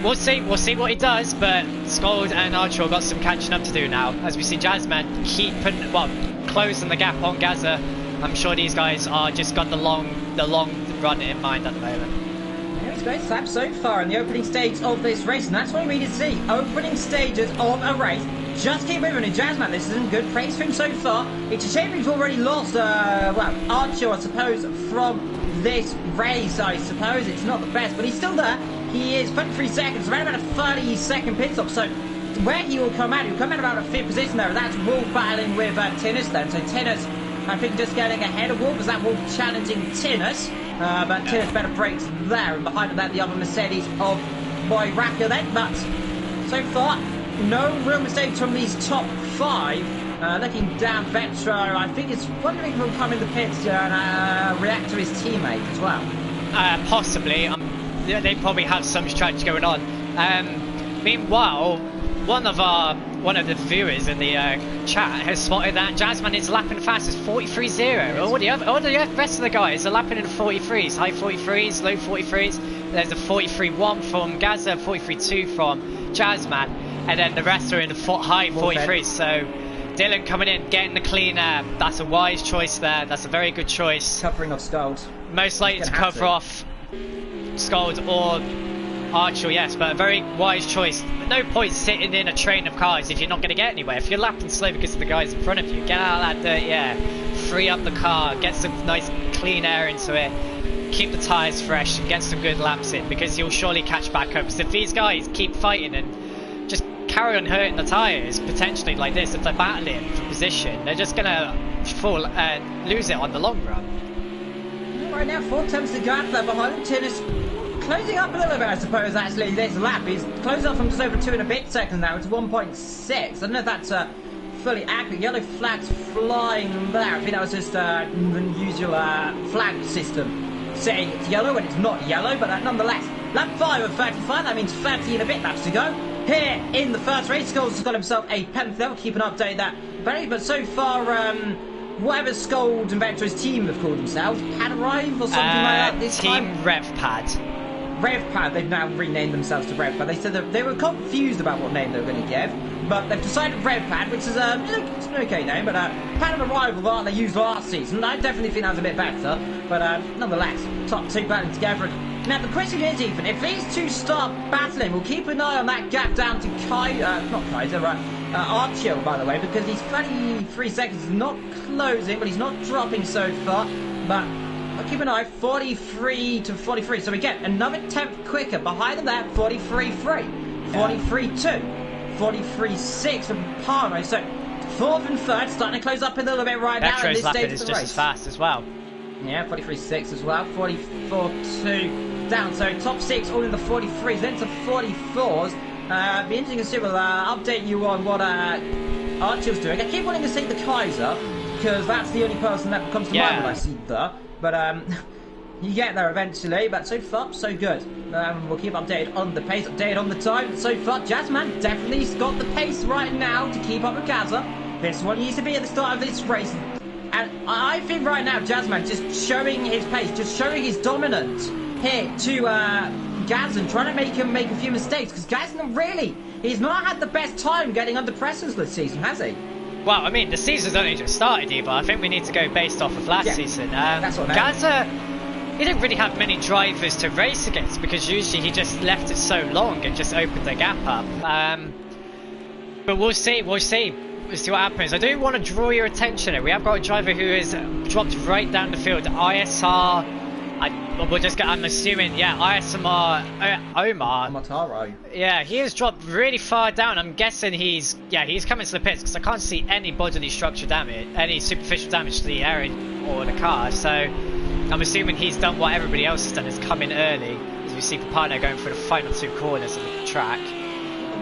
we'll see what he does, but Scold and Archer got some catching up to do now, as we see Jazzman closing the gap on Gaza. I'm sure these guys are just got the long run in mind at the moment. It's great slap so far in the opening stage of this race, and that's what we need to see. Opening stages of a race. Just keep moving, and Jazzman, this isn't good praise for him so far. It's a shame he's already lost, Archer, I suppose, from this race, I suppose. It's not the best, but he's still there. He is 23 seconds, around about a 30-second pit stop, so where he will come out, he'll come out about a 5th position there, and that's Wolf battling with Tinnis then. So Tinnis, I think, just getting ahead of Wolf, as that Wolf challenging Tinnis, but Tinnis better brakes there, and behind that the other Mercedes of Boy Racker then, but so far, no real mistakes from these top 5. Looking down, Vector, I think it's wondering if he'll come in the pits and react to his teammate as well. Possibly. They probably have some strategy going on. Meanwhile, one of our one of the viewers in the chat has spotted that Jazzman is lapping fastest, 43.0. All the rest of the guys are lapping in 43s, high 43s, low 43s. There's a 43.1 from Gaza, 43.2 from Jazzman, and then the rest are in the high 43s. So Dylan coming in, getting the clean air. That's a wise choice there. That's a very good choice. Covering off Scald. Most likely to cover off Scald or Archer, yes, but a very wise choice. No point sitting in a train of cars if you're not going to get anywhere. If you're lapping slow because of the guys in front of you, get out of that dirt, yeah. Free up the car, get some nice clean air into it, keep the tyres fresh, and get some good laps in, because you'll surely catch back up. Because if these guys keep fighting and just carry on hurting the tyres, potentially like this, if they're battling for position, they're just going to fall and lose it on the long run. Right now, 4 attempts to gap there behind Tinnis. Closing up a little bit, I suppose, actually, this lap. He's closing up from just over 2 and a bit seconds now. It's 1.6. I don't know if that's fully accurate. Yellow flags flying there. I think that was just the usual flag system saying it's yellow when it's not yellow, but nonetheless. Lap 5 of 35, that means 30 and a bit laps to go. Here in the first race, Skulls has got himself a 10th level. Keep an update that. But so far, whatever Scold and Vector's team have called themselves, Pad Arrive or something like that this Team time? RevPad. RevPad, they've now renamed themselves to RevPad. They said that they were confused about what name they were going to give, but they've decided RevPad, which is it's an okay name, but Pad of Arrival that they used last season. I definitely think that was a bit better, but nonetheless, top 2 battling together. Now the question is, Ethan, if these two start battling, we'll keep an eye on that gap down to Archil, by the way, because he's 33 seconds, not closing, but he's not dropping so far, but I'll keep an eye, 43 to 43, so we get another 10th quicker, behind them there, 43.3, 43.2, 43.6 from Parma, so 4th and 3rd, starting to close up a little bit right now in this stage of the race. is just as fast as well. Yeah, 43.6 as well, 44.2 down, so top 6 all in the 43s, then to 44s. Be interesting to see, we'll update you on what Archil's doing. I keep wanting to say the Kaiser, because that's the only person that comes to mind when I see the, but you get there eventually, but so far, so good. We'll keep updated on the pace, updated on the time. So far, Jazzman definitely got the pace right now to keep up with Gaza. This one used to be at the start of this race. And I think right now, Jazzman just showing his pace, just showing his dominance here to Gazan, trying to make him make a few mistakes, because Gazan really, he's not had the best time getting under pressures this season, has he? Well, I mean, the season's only just started, Eva. I think we need to go based off of last season. That's what Gaza, he didn't really have many drivers to race against, because usually he just left it so long and just opened the gap up. But we'll see, we'll see what happens. I do want to draw your attention here. We have got a driver who has dropped right down the field. ISR, I'm assuming, ISMR Omar. Mataro. Yeah, he has dropped really far down. I'm guessing he's coming to the pits, because I can't see any bodily structure damage, any superficial damage to the air or the car. So I'm assuming he's done what everybody else has done, is come in early, as we see Papano going for the final 2 corners of the track.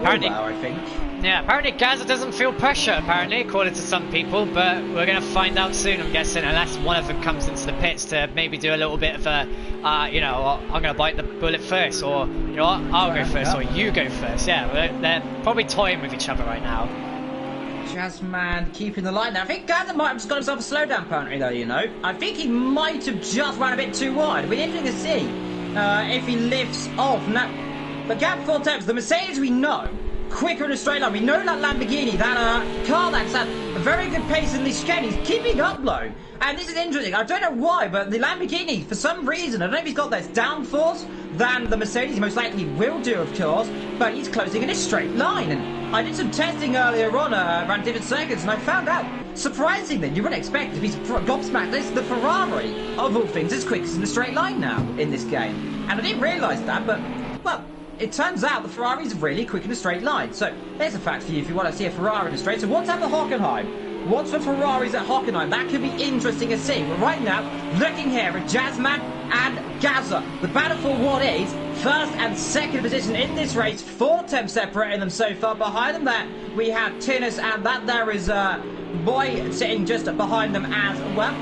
Apparently, I think. Yeah, apparently Gaza doesn't feel pressure, apparently, according to some people, but we're going to find out soon, I'm guessing, unless one of them comes into the pits to maybe do a little bit of a, I'm going to bite the bullet first, or, you know what, I'll go first, or you go first. Yeah, they're probably toying with each other right now. Jazzman keeping the line now. I think Gaza might have just got himself a slowdown, apparently, though, you know. I think he might have just run a bit too wide. It'll be interesting to see if he lifts off. Now, but gap 4 attempts, the Mercedes we know, quicker in a straight line. We know that Lamborghini, that car that's had a very good pace in this game, he's keeping up low. And this is interesting. I don't know why, but the Lamborghini, for some reason, I don't know if he's got less downforce than the Mercedes, most likely will do, of course, but he's closing in a straight line. And I did some testing earlier on around different circuits, and I found out, surprisingly, you wouldn't expect it to be gobsmacked. This is the Ferrari, of all things, is quickest in a straight line now in this game. And I didn't realise that, but, well, it turns out the Ferrari's really quick in a straight line. So there's a fact for you if you want to see a Ferrari in a straight. So what's at the Hockenheim? What's for Ferraris at Hockenheim? That could be interesting to see. But right now, looking here at Jazzman and Gaza. The battle for what is first and second position in this race. 4 attempts separating them so far. Behind them there, we have Tinnis, and that there is Boy sitting just behind them as well.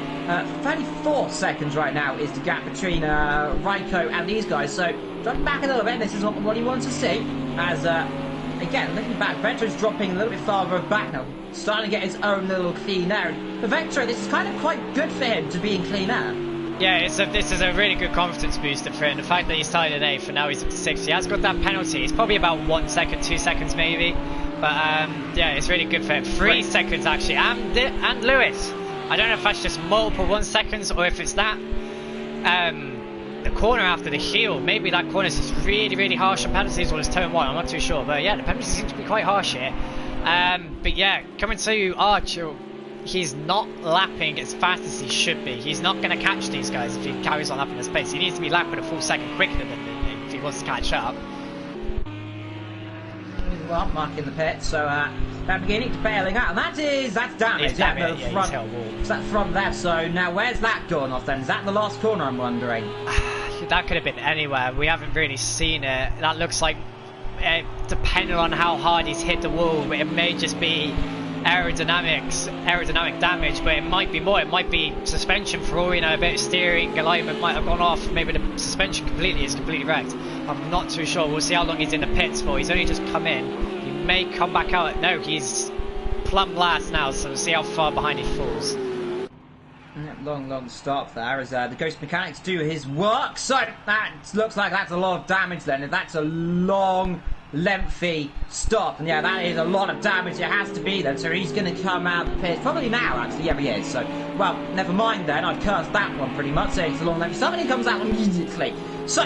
34 seconds right now is the gap between Raiko and these guys. So dropping back a little bit. This is not what he wants to see, as again, looking back, Vectro's dropping a little bit farther back now, starting to get his own little clean air. For Vectro, this is kind of quite good for him to be in clean air. Yeah, this is a really good confidence booster for him. The fact that he started at 8th and now he's up to 6th. He has got that penalty. It's probably about 1 second, 2 seconds maybe. But yeah, it's really good for him. 3 seconds actually. And Lewis. I don't know if that's just multiple 1 seconds or if it's that. The corner after the heel. Maybe that corner is just really, really harsh on penalties or it's turn 1. I'm not too sure. But yeah, the penalties seem to be quite harsh here. But yeah, coming to Archer. He's not lapping as fast as he should be. He's not going to catch these guys if he carries on up in this pace. He needs to be lapping a full second quicker than them if he wants to catch up. Well, Mark in the pit, so they're beginning to bailing out, and that's damage. It's that front there, so now where's that going off then? Is that the last corner, I'm wondering? That could have been anywhere. We haven't really seen it. That looks like, depending on how hard he's hit the wall, it may just be aerodynamic damage, but it might be more. It might be suspension for all you know. A bit of steering, alignment might have gone off. Maybe the suspension is completely wrecked. I'm not too sure. We'll see how long he's in the pits for. He's only just come in. He may come back out. No, he's plumb last now, so we'll see how far behind he falls. Long stop there as the Ghost Mechanics do his work. So that looks like that's a lot of damage then. If that's a long, lengthy stop, and yeah, that is a lot of damage. It has to be then. So he's going to come out the pits probably now. Actually, yeah, he is. So well, never mind then. I've cursed that one pretty much. So it's a long, lengthy stop, and he comes out immediately. So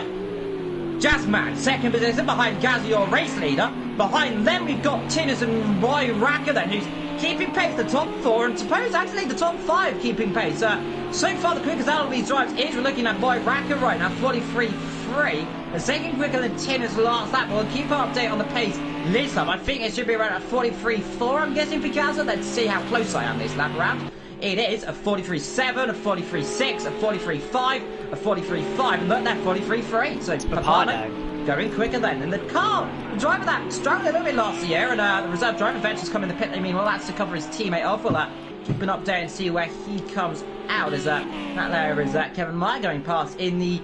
Jazzman, second position behind Gazzy, your race leader. Behind them we've got Tinnis and Roy Racker then, who's keeping pace the top 4, and suppose actually the top 5 keeping pace. So far the quickest out of these drives is we're looking at Roy Racker right now, 43.3. The second quicker than Tinnis last lap. We'll keep an update on the pace this time. I think it should be around at 43.4, I'm guessing, for Gazza. Let's see how close I am this lap round. It is a 43.7, a 43.6, a 43.5, a 43.5, and look there, 43.3. So Papano going quicker then. And the driver that struggled a little bit last year, and the reserve driver Venture's come in the pit. I mean, well, that's to cover his teammate off. Well, keep an update and see where he comes out. As that there is Kevin Meyer going past in the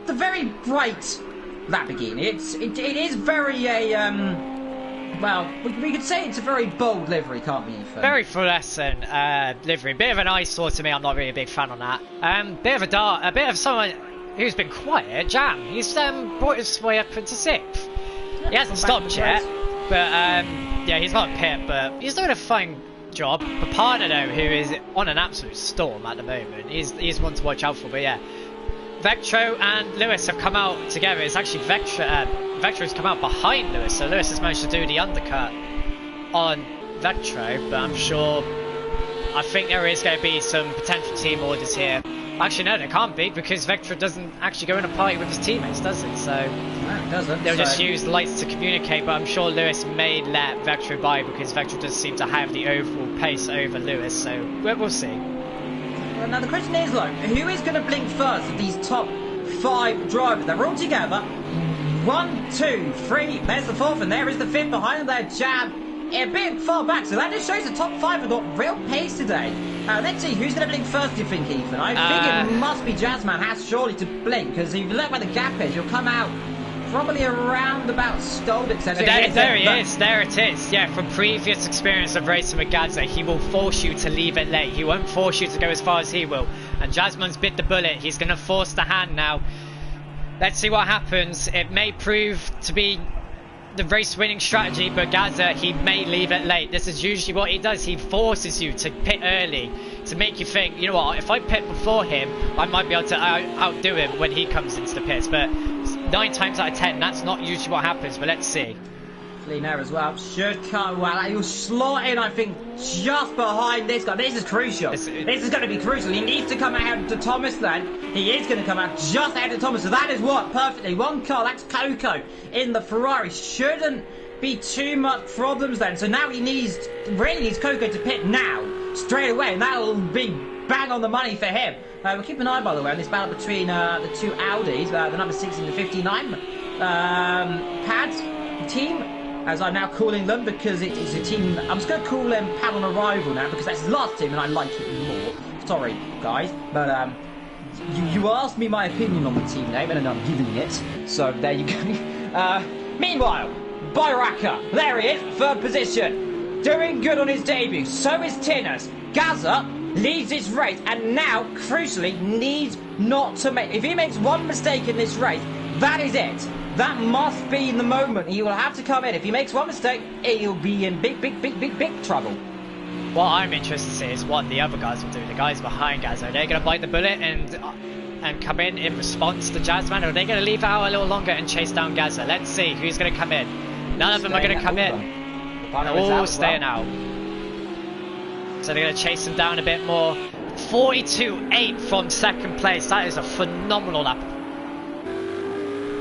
very bright Lamborghini. It is very well, we could say it's a very bold livery, can't we, Ethan? Very fluorescent livery. Bit of an eyesore to me. I'm not really a big fan on that. A bit of someone who's been quiet. Jam. He's brought his way up into 6th. He hasn't stopped yet, but yeah, he's not a pit, but he's doing a fine job. Papano, though, who is on an absolute storm at the moment, he's one to watch out for. But yeah, Vectro and Lewis have come out together. It's actually Vectro's come out behind Lewis, so Lewis has managed to do the undercut on Vectro, but I think there is going to be some potential team orders here. Actually, no, there can't be, because Vectro doesn't actually go in a party with his teammates, does it? So no, it doesn't. They'll just use lights to communicate, but I'm sure Lewis may let Vectro by, because Vectro does seem to have the overall pace over Lewis, so we'll see. Well, now the question is, though, who is going to blink first of these top 5 drivers? They're all together. 1, 2, 3, there's the 4th, and there is the 5th behind their Jab. A bit far back, so that just shows the top 5 have got real pace today. Let's see, who's going to blink first, do you think, Ethan? I think it must be Jazzman has surely to blink, because if you look where the gap is, you'll come out probably around about Stolbit. There it is. Yeah, from previous experience of racing with Gadza, he will force you to leave it late. He won't force you to go as far as he will. And Jazzman's bit the bullet. He's going to force the hand now. Let's see what happens. It may prove to be the race-winning strategy, but Gaza, he may leave it late. This is usually what he does. He forces you to pit early to make you think, you know what, if I pit before him, I might be able to outdo him when he comes into the pits. But 9 times out of 10, that's not usually what happens, but let's see. Clean air as well. Should come well. He'll slot in, I think, just behind this guy. This is crucial. This is going to be crucial. He needs to come ahead to Thomas then. He is going to come out just ahead of Thomas. So that is what? Perfectly. 1 car. That's Coco in the Ferrari. Shouldn't be too much problems then. So now he really needs Coco to pit now. Straight away. And that'll be bang on the money for him. We'll keep an eye, by the way, on this battle between the 2 Audis. The number 6 and the 59. Pads team, as I'm now calling them, because it is a team. I'm just going to call them Pad on Arrival now, because that's his last team and I like it more. Sorry, guys, but you asked me my opinion on the team name and I'm giving it. So there you go. Meanwhile, by Raka. There he is, third position. Doing good on his debut. So is Tinners. Gaza leads this race and now, crucially, needs not to make... If he makes one mistake in this race, that is it. That must be the moment. He will have to come in. If he makes one mistake, he'll be in big trouble. What I'm interested to see is what the other guys will do. The guys behind Gaza, are they going to bite the bullet and come in response to Jazzman, or are they going to leave it out a little longer and chase down Gaza? Let's see who's going to come in. None of them are going to come in. They're all staying out. So they're going to chase him down a bit more. 42.8 from second place. That is a phenomenal lap.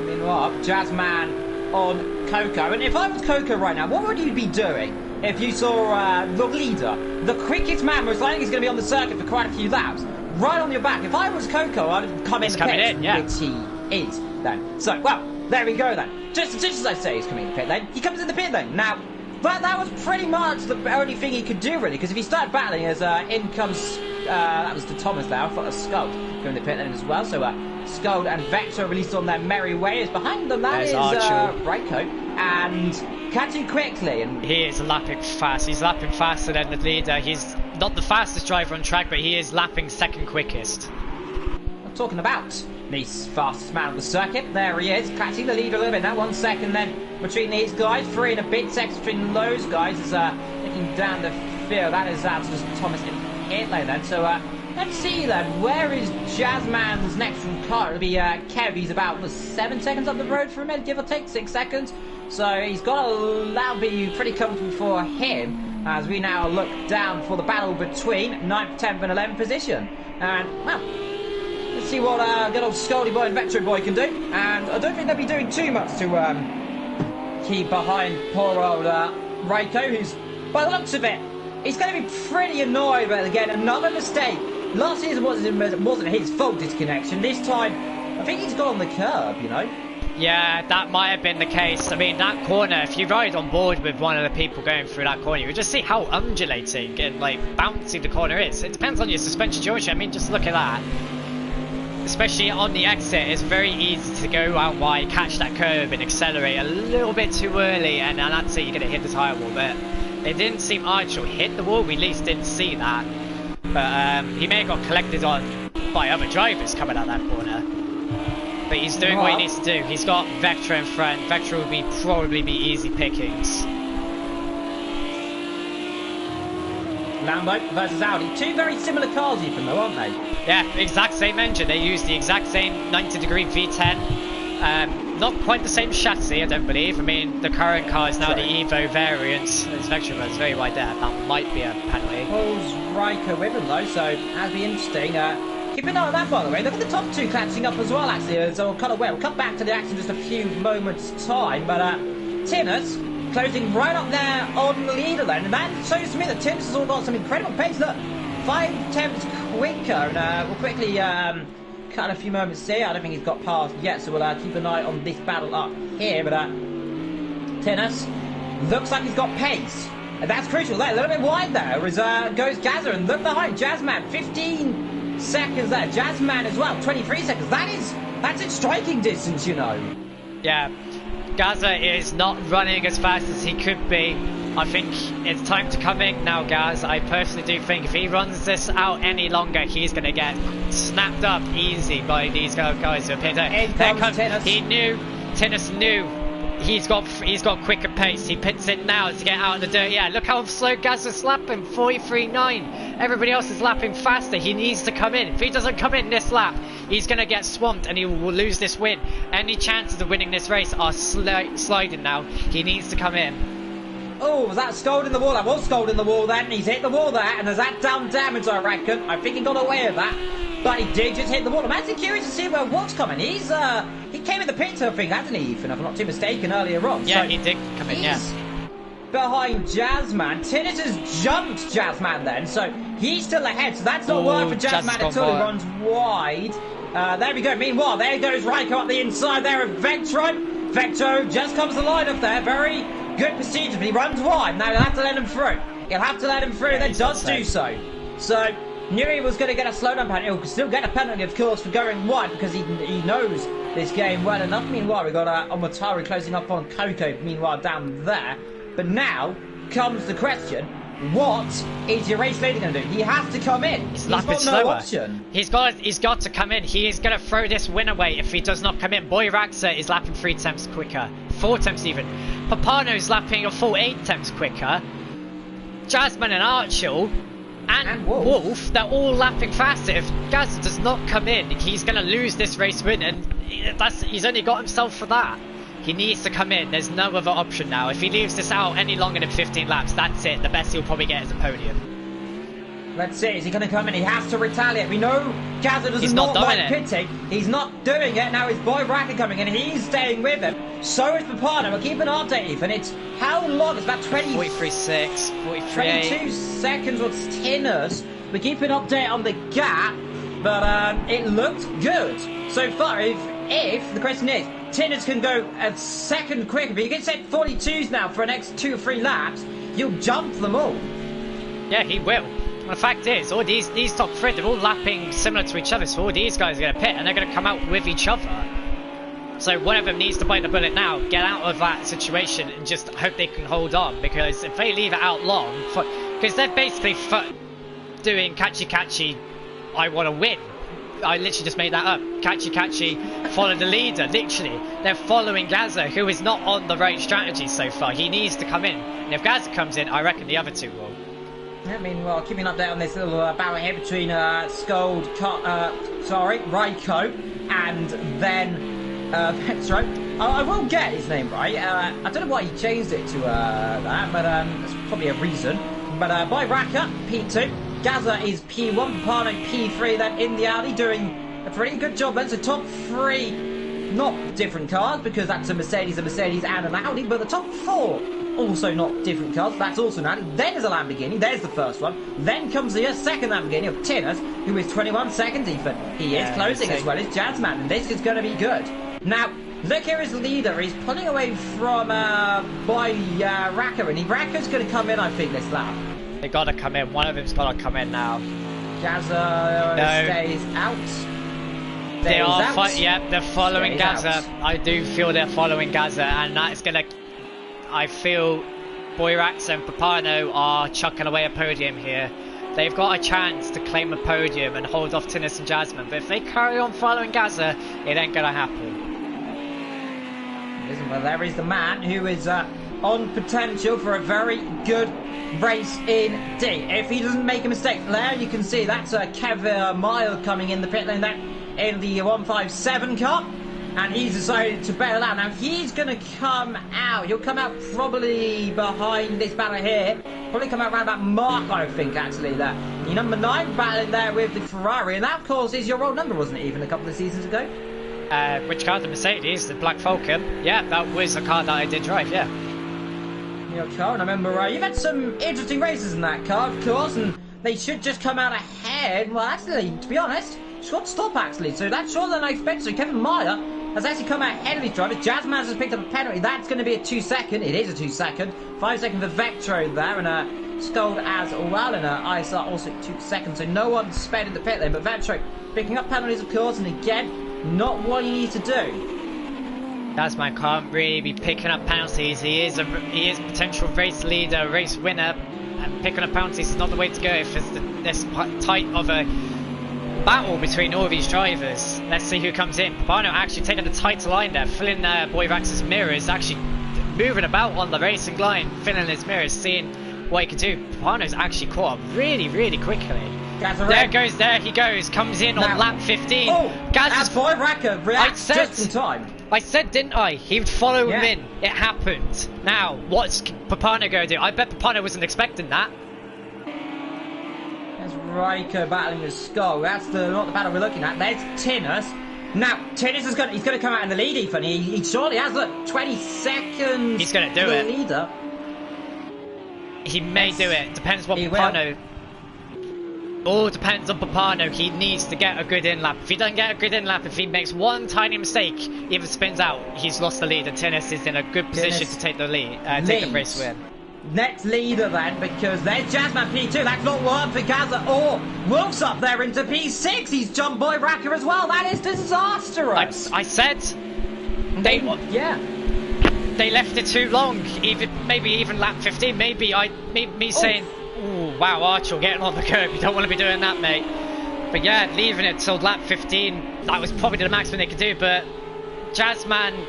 Meanwhile, Jazzman on Coco. And if I was Coco right now, what would you be doing if you saw the leader, the quickest man most likely is going to be on the circuit for quite a few laps, right on your back? If I was Coco, I'd come in the pit, yeah. which he is then. So, well, there we go then. Just as I say, he's coming in the pit lane. He comes in the pit lane. Now, that was pretty much the only thing he could do, really, because if he started battling as in comes, that was to Thomas there, I thought a Skuld going in the pit lane as well. So, Skuld and Vector released on their merry way. Is behind them, that is Raiko, and catching quickly. And he is lapping fast. He's lapping faster than the leader. He's not the fastest driver on track, but he is lapping second quickest. I'm talking about the fastest man on the circuit. There he is, catching the lead a little bit now. 1 second then between these guys. 3 and a bit seconds between those guys is looking down the field. That is just Thomas in pit lane then. So let's see then, where is Jazzman's next car? It'll be Kev. He's about 7 seconds up the road from him, give or take 6 seconds. So he's got that'll be pretty comfortable for him as we now look down for the battle between 9th, 10th and 11th position. And, well, let's see what good old Scoldy Boy and Vector Boy can do. And I don't think they'll be doing too much to keep behind poor old Raiko, who's, by the looks of it, he's going to be pretty annoyed. But again, another mistake. Last season wasn't his fault, disconnection. This time, I think he's got on the curb, you know. Yeah, that might have been the case. I mean, that corner, if you ride on board with one of the people going through that corner, you would just see how undulating and like bouncy the corner is. It depends on your suspension geometry. I mean, just look at that. Especially on the exit, it's very easy to go out wide, catch that curve and accelerate a little bit too early, and that's it, you're going to hit the tyre wall. But it didn't seem Archer hit the wall, we at least didn't see that. But he may have got collected on by other drivers coming out that corner. But he's doing what he needs to do. He's got Vector in front. Vector will probably be easy pickings. Lambo versus Audi. Two very similar cars even though, aren't they? Yeah, exact same engine. They use the exact same 90-degree V10. Not quite the same chassis, I don't believe. I mean, the current car is now the Evo variant. There's Vector runs very wide there. That might be a penalty. Pulls Raiko with him though, so that'll be interesting. Keep an eye on that, by the way. Look at the top two catching up as well, actually. So we'll come back to the action in just a few moments' time. But Tinners closing right up there on the leader then. And that shows to me that Tinners has all got some incredible pace. Look, 5 tenths quicker. And we'll quickly cut a few moments here. I don't think he's got past yet, so we'll keep an eye on this battle up here. But Tinners looks like he's got pace. And that's crucial there. A little bit wide there as goes Gaza. And look behind Jazzman, 15 seconds there. Jazzman as well, 23 seconds. That's in striking distance, you know. Yeah, Gaza is not running as fast as he could be. I think it's time to come in now, Gaz. I personally do think if he runs this out any longer, he's going to get snapped up easy by these guys who are pinned. There comes Tinners. Tinners knew. He's got quicker pace. He pits it now to get out of the dirt. Yeah, look how slow Gaz is lapping. 43.9. Everybody else is lapping faster. He needs to come in. If he doesn't come in this lap, he's going to get swamped and he will lose this win. Any chances of winning this race are sliding now. He needs to come in. Oh, was that Scold in the wall? That was Scold in the wall then. He's hit the wall there, and has that done damage, I reckon? I think he got away with that. But he did just hit the wall. I'm actually curious to see where Watt's coming. He came in the pits, I think, hasn't he, Ethan? If I'm not too mistaken, earlier on. Yeah, so he did come in, yeah. Behind Jazzman. Tinners has jumped Jazzman then, so he's still ahead. So that's not working for Jazzman at all. He runs wide. There we go. Meanwhile, there goes Raiko up the inside there of Vectro. Vectro just comes the line up there. Very good procedure, but he runs wide. Now he'll have to let him through. He'll have to let him through, then does do so. So Knew he was going to get a slowdown penalty. He'll still get a penalty, of course, for going wide because he knows this game well enough. Meanwhile, we got Omotari closing up on Coco, meanwhile, down there. But now comes the question, what is your race leader going to do? He has to come in. He's got slower. No option. He's got to come in. He is going to throw this win away if he does not come in. Boy Raxa is lapping 3 temps quicker. 4 temps even. Papano's lapping a full 8 temps quicker. Jasmine and Archel and Wolf, they're all lapping faster. If Gaz does not come in, he's going to lose this race win, and he's only got himself for that. He needs to come in. There's no other option now. If he leaves this out any longer than 15 laps, that's it. The best he'll probably get is a podium. Let's see, is he going to come in? He has to retaliate. We know Gazza does not like pitting. He's not doing it. Now his boy Racker coming in. He's staying with him. So is Papano. We'll keep an update, Ethan. It's how long? It's about 43.6, 43.8. 22 seconds with Tinners. We keep an update on the gap, but it looked good so far. If the question is, Tinners can go a second quicker, but you can set 42s now for the next 2 or 3 laps. You'll jump them all. Yeah, he will. The fact is, all these top 3, they're all lapping similar to each other, so all these guys are going to pit, and they're going to come out with each other. So one of them needs to bite the bullet now, get out of that situation, and just hope they can hold on, because if they leave it out long, because they're basically doing catchy, I want to win. I literally just made that up. Catchy, follow the leader, literally. They're following Gaza, who is not on the right strategy so far. He needs to come in. And if Gaza comes in, I reckon the other 2 will. I mean, well, keeping an update on this little battle here between Raiko and then Petro. I will get his name right. I don't know why he changed it to that, but that's probably a reason. But by Raka, P2. Gaza is P1, Papano P3, then in the alley doing a pretty good job. Then so top 3, not different cars because that's a Mercedes, and an Audi, but the top 4 also not different cars. That's also an Audi. Then there's a Lamborghini. There's the first one. Then comes the second Lamborghini of Tinners, who is 21 seconds even. He is closing as well as Jazzman, and this is going to be good. Now, look here, his leader. He's pulling away from Raka, and Raka's going to come in, I think, this lap. They gotta come in. One of them's gotta come in now. Gaza stays out. They are. Yeah, they're following Gaza. I do feel they're following Gaza, and that's gonna. I feel Boyrax and Papano are chucking away a podium here. They've got a chance to claim a podium and hold off Tinnis and Jasmine, but if they carry on following Gaza, it ain't gonna happen. Well, there is the man who is on potential for a very good race indeed. If he doesn't make a mistake, there you can see that's Kevin Mile coming in the pit lane there in the 157 car, and he's decided to bail out. Now he's going to come out. He'll come out probably behind this battle here. Probably come out around that mark, I think, actually, there. The number 9 battling there with the Ferrari, and that, of course, is your old number, wasn't it, even a couple of seasons ago? Which car? The Mercedes, the Black Falcon. Yeah, that was a car that I did drive, yeah. Your car, and I remember you've had some interesting races in that car, of course, and they should just come out ahead. Well, actually, to be honest, short stop actually, so that's shorter than I expected. So Kevin Meyer has actually come out ahead of his drivers. Jazzman has picked up a penalty. That's going to be a 2 second. It is a 2 second. 5 second for Vectro there, and Scold as well, and ISR also 2 seconds. So no one spared in the pit lane, but Vectro picking up penalties, of course, and again, not what you need to do. Jazzman can't really be picking up penalties. He is potential race leader, race winner, and picking up penalties is not the way to go if it's this tight of a battle between all of these drivers. Let's see who comes in. Papano actually taking the tighter line there, filling Boyvax's mirrors, actually moving about on the racing line, filling his mirrors, seeing what he can do. Papano's actually caught up really, really quickly. There he goes, comes in now, on lap 15. Oh, Gaz's Boyvax reacts just in time. I said, didn't I? He would follow him in. It happened. Now, what's Papano going to do? I bet Papano wasn't expecting that. There's Raiko battling with Skull. That's not the battle we're looking at. There's Tinnus. Now, Tinnus is going to come out in the lead, Ethan. He surely has, look, 20 seconds. He's going to do it. Leader. He may do it. Depends what Papano. All depends on Papano. He needs to get a good in lap. If he doesn't get a good in lap, if he makes one tiny mistake, even spins out, he's lost the lead, and Tinnus is in a good position to take the lead, take the race win. next leader then, because there's Jazzman P2. That's not worked for Gaza or Wolf's up there into P6. He's jumped Boy Racker as well. That is disastrous. I said they left it too long. Maybe even lap 15. Maybe me saying, "Ooh, wow, Archer getting on the curb. You don't want to be doing that, mate." But yeah, leaving it till lap 15. That was probably the maximum they could do, but. Gaza and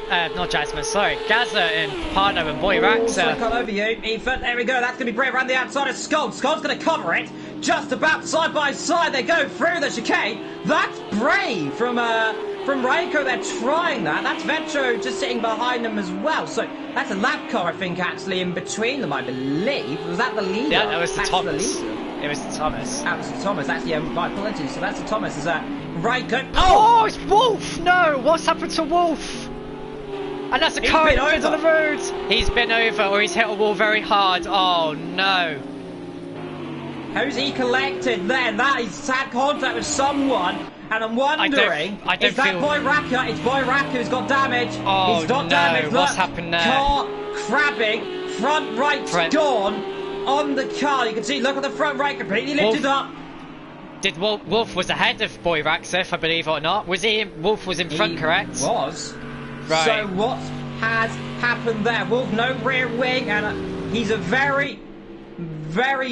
Pano and Boy Raxa. Come over you, Ethan. There we go. That's going to be Brave around the outside of Skull. Skull's going to cover it. Just about side by side. They go through the chicane. That's Brave from Reiko. They're trying that. That's Vetro just sitting behind them as well. So that's a lap car, I think, actually, in between them, I believe. Was that the leader? Yeah, that was the Thomas. It was the Thomas. That was the Thomas. That's my apologies. So that's the Thomas. Is Reiko. Oh, it's Wolf! No, what's happened to Wolf? And that's a car in the middle of the road. He's been over, or he's hit a wall very hard. Oh no. Who's he collected then? That is had contact with someone, and I'm wondering, is that Boy Racker? It's Boy Racker who's got damage. Oh, he's got damage. What's happened there? Car crabbing, front right's gone on the car. You can see, look at the front right, completely lifted up. Did Wolf was ahead of Boy Raxa, if I believe it or not? Was he? Wolf was in front, correct? Was. Right. So what has happened there? Wolf, no rear wing, and he's a very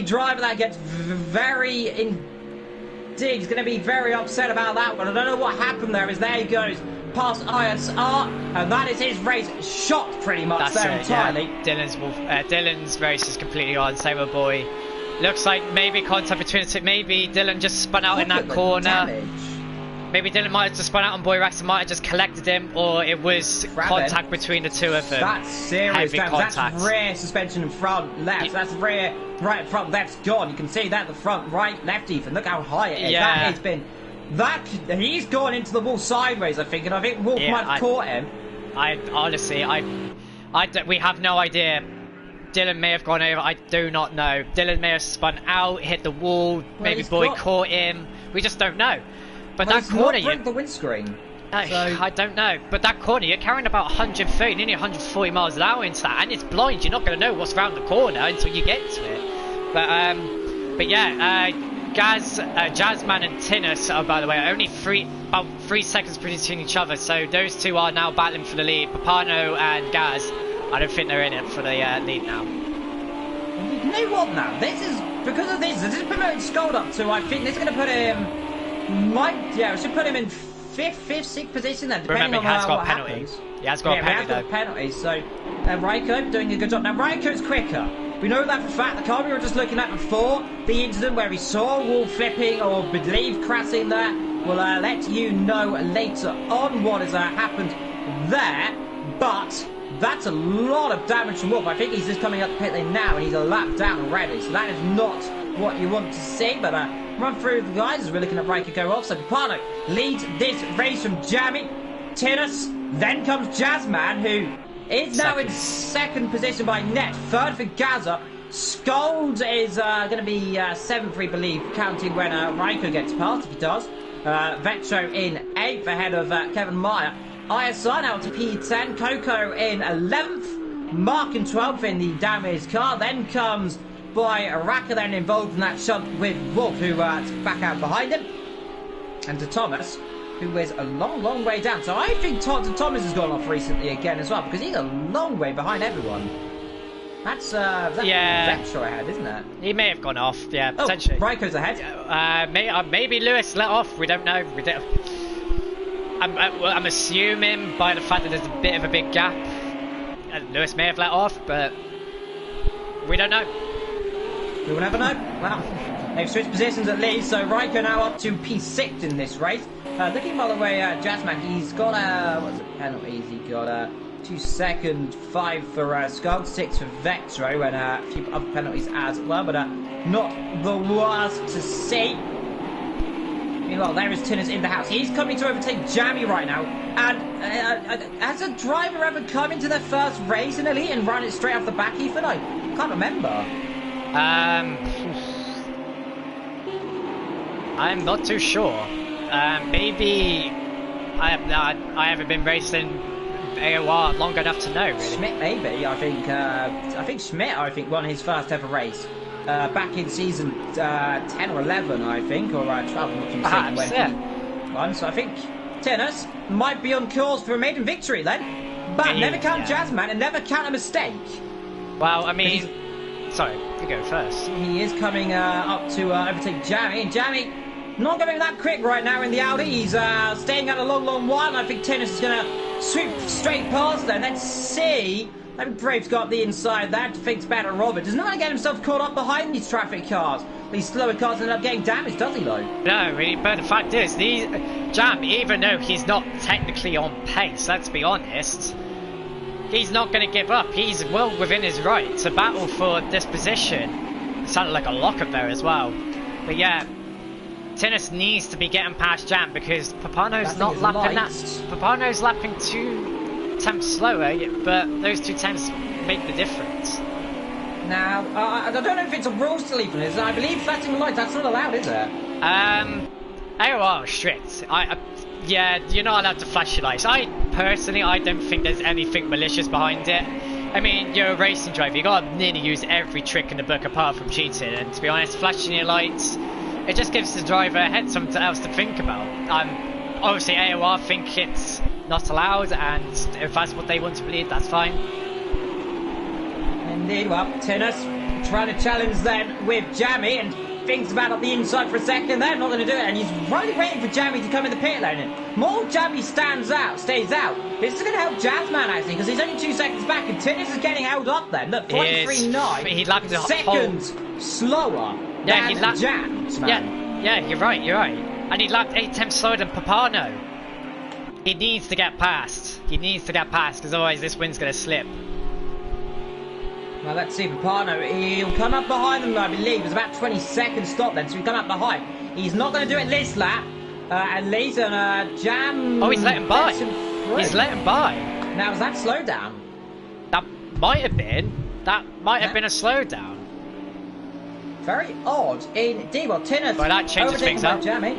driver that gets very indeed. He's going to be very upset about that one. I don't know what happened there. As there he goes past ISR, and that is his race shot pretty much. That's there entirely. Yeah. Dylan's race is completely on. Same with Boy. Looks like maybe contact between the two. Maybe Dylan just spun out in that corner. Damage. Maybe Dylan might have just spun out on Boy Raxa, might have just collected him, or it was contact between the two of them. That's serious damage. That's rear suspension in front left. That's rear right front left's gone. You can see that the front right left even. Look how high it is. Yeah. That has been. He's gone into the wall sideways, I think, and I think Wolf might have caught him. We have no idea. Dylan may have gone over, I do not know. Dylan may have spun out, hit the wall, maybe Boy caught him. We just don't know. But that corner, you broke the windscreen. I don't know. But that corner, you're carrying about 130, nearly 140 miles an hour into that, and it's blind. You're not going to know what's around the corner until you get to it. But yeah, Jazzman and Tinus are, by the way, only about 3 seconds between each other. So those two are now battling for the lead. Papano and Gaz. I don't think they're in it for the lead now. You know what now? This is because of this is promoting Scold up to. I think this is going to put him. It should put him in fifth, sixth position then. Remember, he has got a penalty. He has got a penalty. He has got a penalty. So Reiko doing a good job. Now Reiko's quicker. We know that for a fact. The car we were just looking at before, the incident where we saw Wall flipping or believe crashing there, we'll let you know later on what has happened there. But that's a lot of damage from Wolf. I think he's just coming up the pit lane now, and he's a lap down already. So that is not what you want to see. But run through the guys as we're looking at Reiko go off. So Papano leads this race from Jammy, Tinus, then comes Jazzman, who is now in second position by net. Third for Gaza. Scold is going to be seventh, we believe, counting when Reiko gets past, if he does. Vetro in eighth ahead of Kevin Meyer. ISR now to P10, Coco in 11th, Mark in 12th in the damaged car, then comes Boy Raka then involved in that shot with Wolf, who's back out behind him, and to Thomas, who is a long way down. So I think Thomas has gone off recently again as well, because he's a long way behind everyone. That's Vetro ahead, isn't it? He may have gone off, yeah, potentially. Reiko's ahead. Maybe Lewis let off, we don't know. I'm assuming by the fact that there's a bit of a big gap, Lewis may have let off, but we don't know. We will never know. Well, they've switched positions at least, so Reiko now up to P6 in this race. Looking by the way, Jazzman, he's got penalties? He got 2 seconds, 5 for Skog, 6 for Vetro, and a few other penalties as well, but not the worst to see. Meanwhile, there is Tinus in the house. He's coming to overtake Jammy right now. And has a driver ever come into their first race in Elite and run it straight off the back, Ethan? I can't remember. I'm not too sure. Maybe I haven't been racing AOR long enough to know, really. Schmidt, maybe. I think Schmidt, won his first ever race. Back in season 10 or 11, I think, or 12, I'm not too Perhaps, when he won. So I think Tennis might be on course for a maiden victory then. But never count Jazzman and never count a mistake. Well, I mean, sorry, you go first. He is coming up to overtake Jammy, and Jammy not going that quick right now in the Audi. He's staying out a long while, and I think Tennis is going to sweep straight past there. Let's see. I think Brave's got the inside there. Thinks better Robert. Does not want to get himself caught up behind these traffic cars. These slower cars end up getting damaged, does he, though? No, really, but the fact is, Jam, even though he's not technically on pace, let's be honest, he's not going to give up. He's well within his right to battle for this position. It sounded like a lockup there as well. But yeah, Tennis needs to be getting past Jam because Papano's not lapping that. Papano's lapping 2 tenths slower, but those 2 tenths make the difference. Now, I don't know if it's a rule still even, is it? I believe flashing the lights, that's not allowed, is it? AOR is strict. Yeah, you're not allowed to flash your lights. Personally, I don't think there's anything malicious behind it. I mean, you're a racing driver, you gotta nearly use every trick in the book apart from cheating, and to be honest, flashing your lights, it just gives the driver ahead something else to think about. Obviously AOR think it's not allowed, and if that's what they want to believe, that's fine. Indeed, well, Tennis trying to challenge then with Jammy and thinks about it on the inside for a second. They're not going to do it, and he's really waiting for Jammy to come in the pit lane. And more Jammy stays out. This is going to help Jazzman actually because he's only 2 seconds back, and Tennis is getting held up then. Look, 43.9. He lapped a seconds slower than Jazzman. Yeah, you're right. And he lapped 8 tenths slower than Papano. He needs to get past. Because otherwise this win's going to slip. Well, let's see, Papano, he'll come up behind them, I believe. It's about 20 seconds stop then, so he'll come up behind. He's not going to do it this lap, at least, and Jam... Oh, he's let him by. Now, is that slowdown? That might have been. That might have been a slowdown. Very odd. Indeed, well, Tinner's well, that changes things up. Jammy.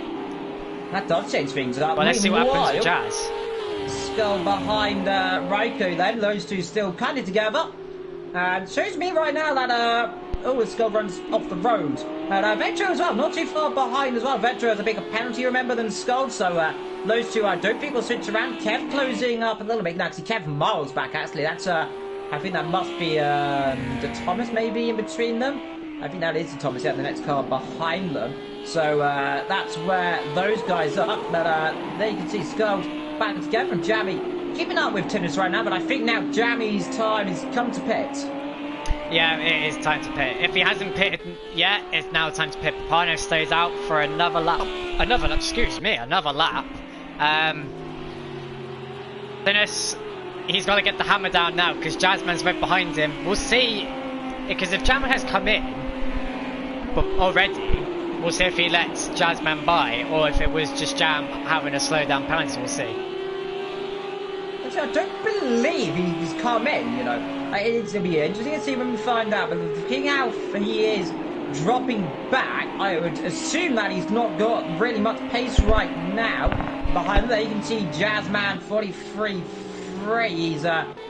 That does change things up. Well, let's see what happens to Jazz. Skull behind Raiko then, those two still kind of together. And shows me right now that Skull runs off the road. And Vetro as well, not too far behind as well. Vetro has a bigger penalty, remember, than Skull. So those two, I don't think will switch around. Kev closing up a little bit. No, actually, Kev miles back, actually. That's, I think that must be the Thomas maybe in between them. I think that is the Thomas, yeah, the next car behind them. So that's where those guys are. But there you can see Skull back together and Jammy keeping up with Tennis right now, but I think now Jammy's time has come to pit. Yeah, it is time to pit. If he hasn't pitted yet, it's now time to pit. Papano stays out for another lap. Another lap. Tennis, he's got to get the hammer down now because Jazzman's right behind him. We'll see, because if Jam has come in already, we'll see if he lets Jazzman by or if it was just Jam having a slow down penalty. We'll see. I don't believe he's come in, you know. It's going to be interesting to see when we find out. But looking out and he is dropping back, I would assume that he's not got really much pace right now. Behind there, you can see Jazzman 43.3. He's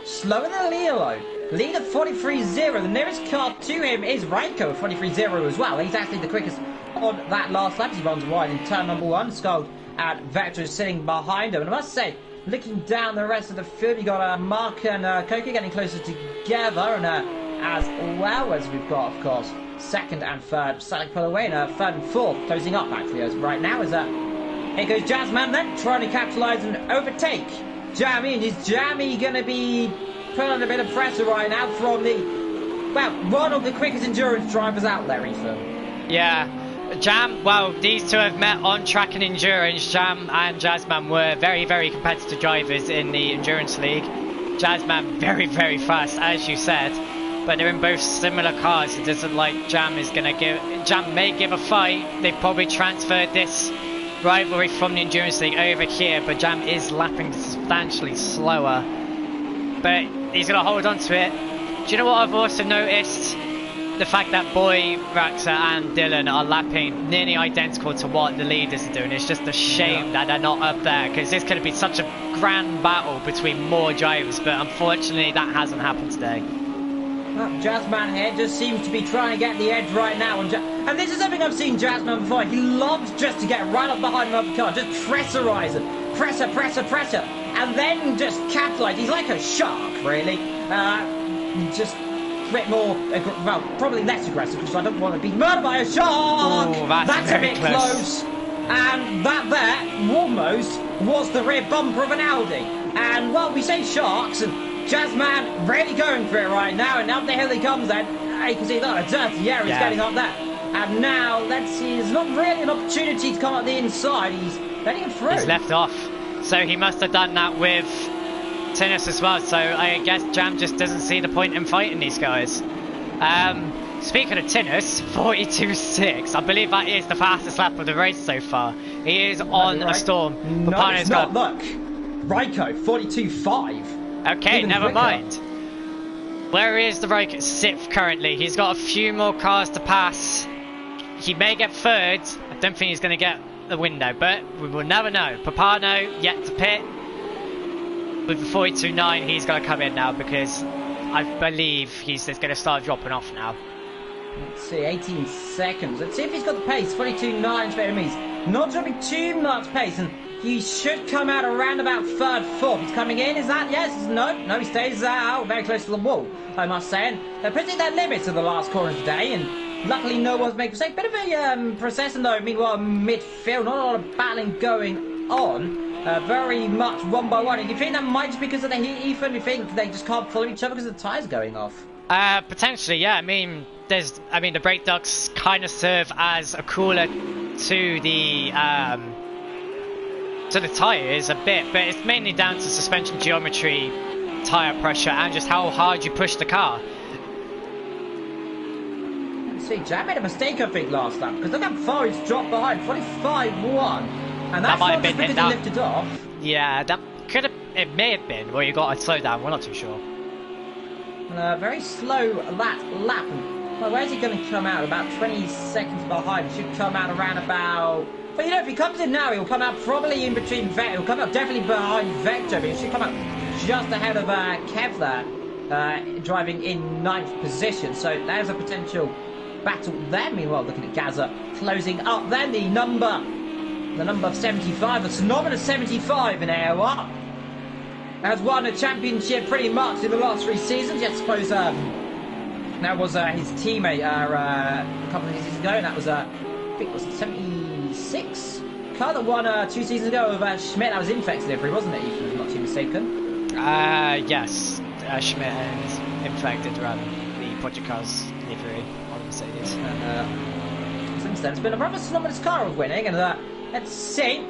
slower than Leo. Lead at 43.0. The nearest car to him is Raiko, 43.0 as well. He's actually the quickest on that last lap. He runs wide in turn number 1. Skull and Vector sitting behind him. And I must say, looking down the rest of the field, you got Mark and Koki getting closer together, and as well as we've got, of course, second and third starting to pull away, and third and fourth closing up actually as right now. As here goes Jazzman then trying to capitalise and overtake Jammy, and is Jammy going to be put under a bit of pressure right now from one of the quickest endurance drivers out there, Ethan? Yeah. Jam, well, these two have met on track and endurance. Jam and Jazzman were very, very competitive drivers in the Endurance League. Jazzman very, very fast, as you said, but they're in both similar cars. It doesn't like Jam may give a fight. They've probably transferred this rivalry from the Endurance League over here, but Jam is lapping substantially slower. But he's going to hold on to it. Do you know what I've also noticed? the fact that Boy, Raxa and Dylan are lapping nearly identical to what the leaders are doing. It's just a shame that they're not up there, because this could have been such a grand battle between more drivers, but unfortunately that hasn't happened today. Well, Jazzman here just seems to be trying to get the edge right now. And this is something I've seen Jazzman before. He loves just to get right up behind another car, just pressurize it. Pressure, and then just capitalize. He's like a shark, really. Just a bit more, well, probably less aggressive, because I don't want to be murdered by a shark. Ooh, that's a bit close. And that there almost was the rear bumper of an Audi. And, well, we say sharks, and Jazzman really going for it right now, and up the hill he comes then. You can see that, a dirty area he's getting up there. And now, let's see, there's not really an opportunity to come up the inside. He's letting him through. He's left off. So he must have done that with Tinnis as well. So I guess Jam just doesn't see the point in fighting these guys. Speaking of Tinnis, 42.6. I believe that is the fastest lap of the race so far. He is on a storm. No, it's not. Look. Raiko, 42.5. Okay, never mind. Where is the Raiko? 6th currently. He's got a few more cars to pass. He may get 3rd. I don't think he's going to get the window, but we will never know. Papano yet to pit. With the 42.9, he's going to come in now, because I believe he's just going to start dropping off now. Let's see, 18 seconds. Let's see if he's got the pace. 42.9 for him. He's not dropping too much pace, and he should come out around about 3rd, 4th. He's coming in, is that? Yes? No, he stays out very close to the wall, I must say. And they're pushing their limits to the last corner today, and luckily no one's making a mistake. Bit of a procession though, meanwhile midfield, not a lot of battling going on. Very much one by one. And you think that might just be because of the heat, Ethan? You think they just can't follow each other because the tyres going off? Potentially, yeah. I mean, the brake ducts kind of serve as a cooler to the tyres a bit, but it's mainly down to suspension geometry, tyre pressure, and just how hard you push the car. See, Jam made a mistake, I think, last lap, because look how far he's dropped behind, 45.1. And that's might not just because he lifted off. Yeah, that could have, it may have been, where you got to slow down, we're not too sure. Very slow lap. Well, where's he going to come out? About 20 seconds behind. He should come out around about... But you know, if he comes in now, he'll come out probably in between Vector. He'll come out definitely behind Vector, but he should come out just ahead of Kev there, driving in 9th position. So there's a potential battle there. Meanwhile, looking at Gaza closing up. Then the number 75, the phenomenal 75 in AOR, has won a championship pretty much in the last 3 seasons. Yes, I suppose that was his teammate a couple of seasons ago, and that was I think it was 76 car that won 2 seasons ago with Schmidt. That was Infex delivery, wasn't it, Ethan, if I'm not too mistaken? Yes, Schmidt and Infect did run the Project Cars livery on the Mercedes. And since then, it's been a rather synonymous car of winning, and let's see.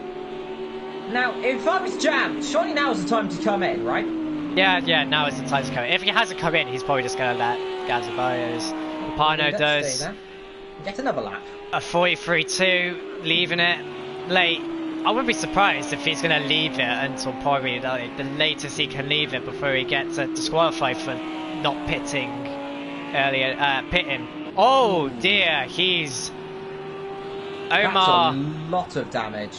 Now, if I was Jam, surely now is the time to come in, right? Yeah, now is the time to come in. If he hasn't come in, he's probably just going to let Gaza by us. Pano does get another lap. A 43.2, leaving it late. I wouldn't be surprised if he's going to leave it until probably the latest he can leave it before he gets disqualified for not pitting earlier. Pitting. Oh dear, he's... Omar. That's a lot of damage.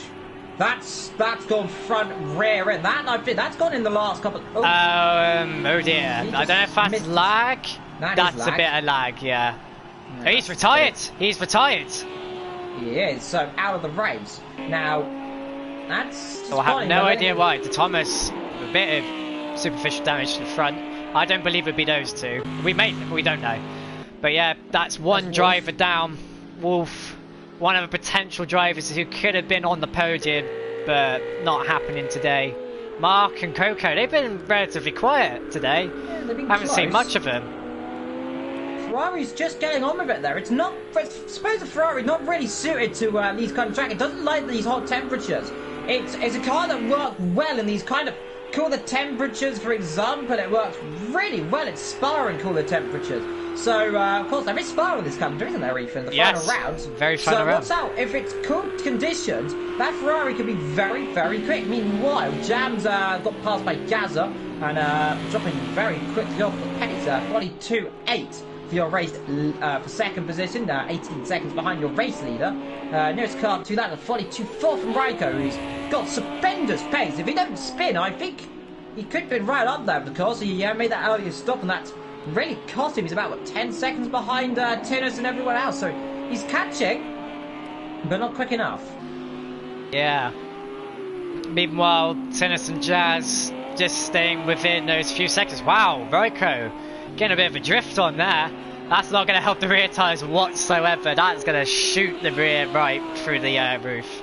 That's gone front, rear end. That's gone in the last couple. Oh dear. I don't know if that's lag. That's lag. A bit of lag, yeah. Oh, he's retired. He's retired. He is. So out of the race now. That's. So I have no idea why. The Thomas, a bit of superficial damage to the front. I don't believe it'd be those two. We don't know. But yeah, that's one driver down. Wolf. One of the potential drivers who could have been on the podium, but not happening today. Mark and Coco, they've been relatively quiet today. Yeah, they've been Haven't close. seen much of them. Ferrari's just getting on with it there. It's not. I suppose the Ferrari's not really suited to these kind of track. It doesn't like these hot temperatures. It's a car that works well in these kind of cooler temperatures. For example, it works really well at Spa and cooler temperatures. So, of course, there is Spa in this country, isn't there, Ethan? The final round. Very final round. So, what's out? If it's cool conditions, that Ferrari could be very, very quick. Meanwhile, Jam's got passed by Gaza and dropping very quickly off the pace, 42.8. for your race for second position, 18 seconds behind your race leader. Nearest car to that, a 42.4 from Raiko, who's got stupendous pace. If he don't spin, I think he could have been right up there because he made that earlier stop, and that really cost him. He's about, what, 10 seconds behind Tinus and everyone else, so he's catching, but not quick enough. Yeah. Meanwhile, Tinus and Jazz just staying within those few seconds. Wow, Raiko getting a bit of a drift on there. That's not going to help the rear tyres whatsoever. That's going to shoot the rear right through the roof.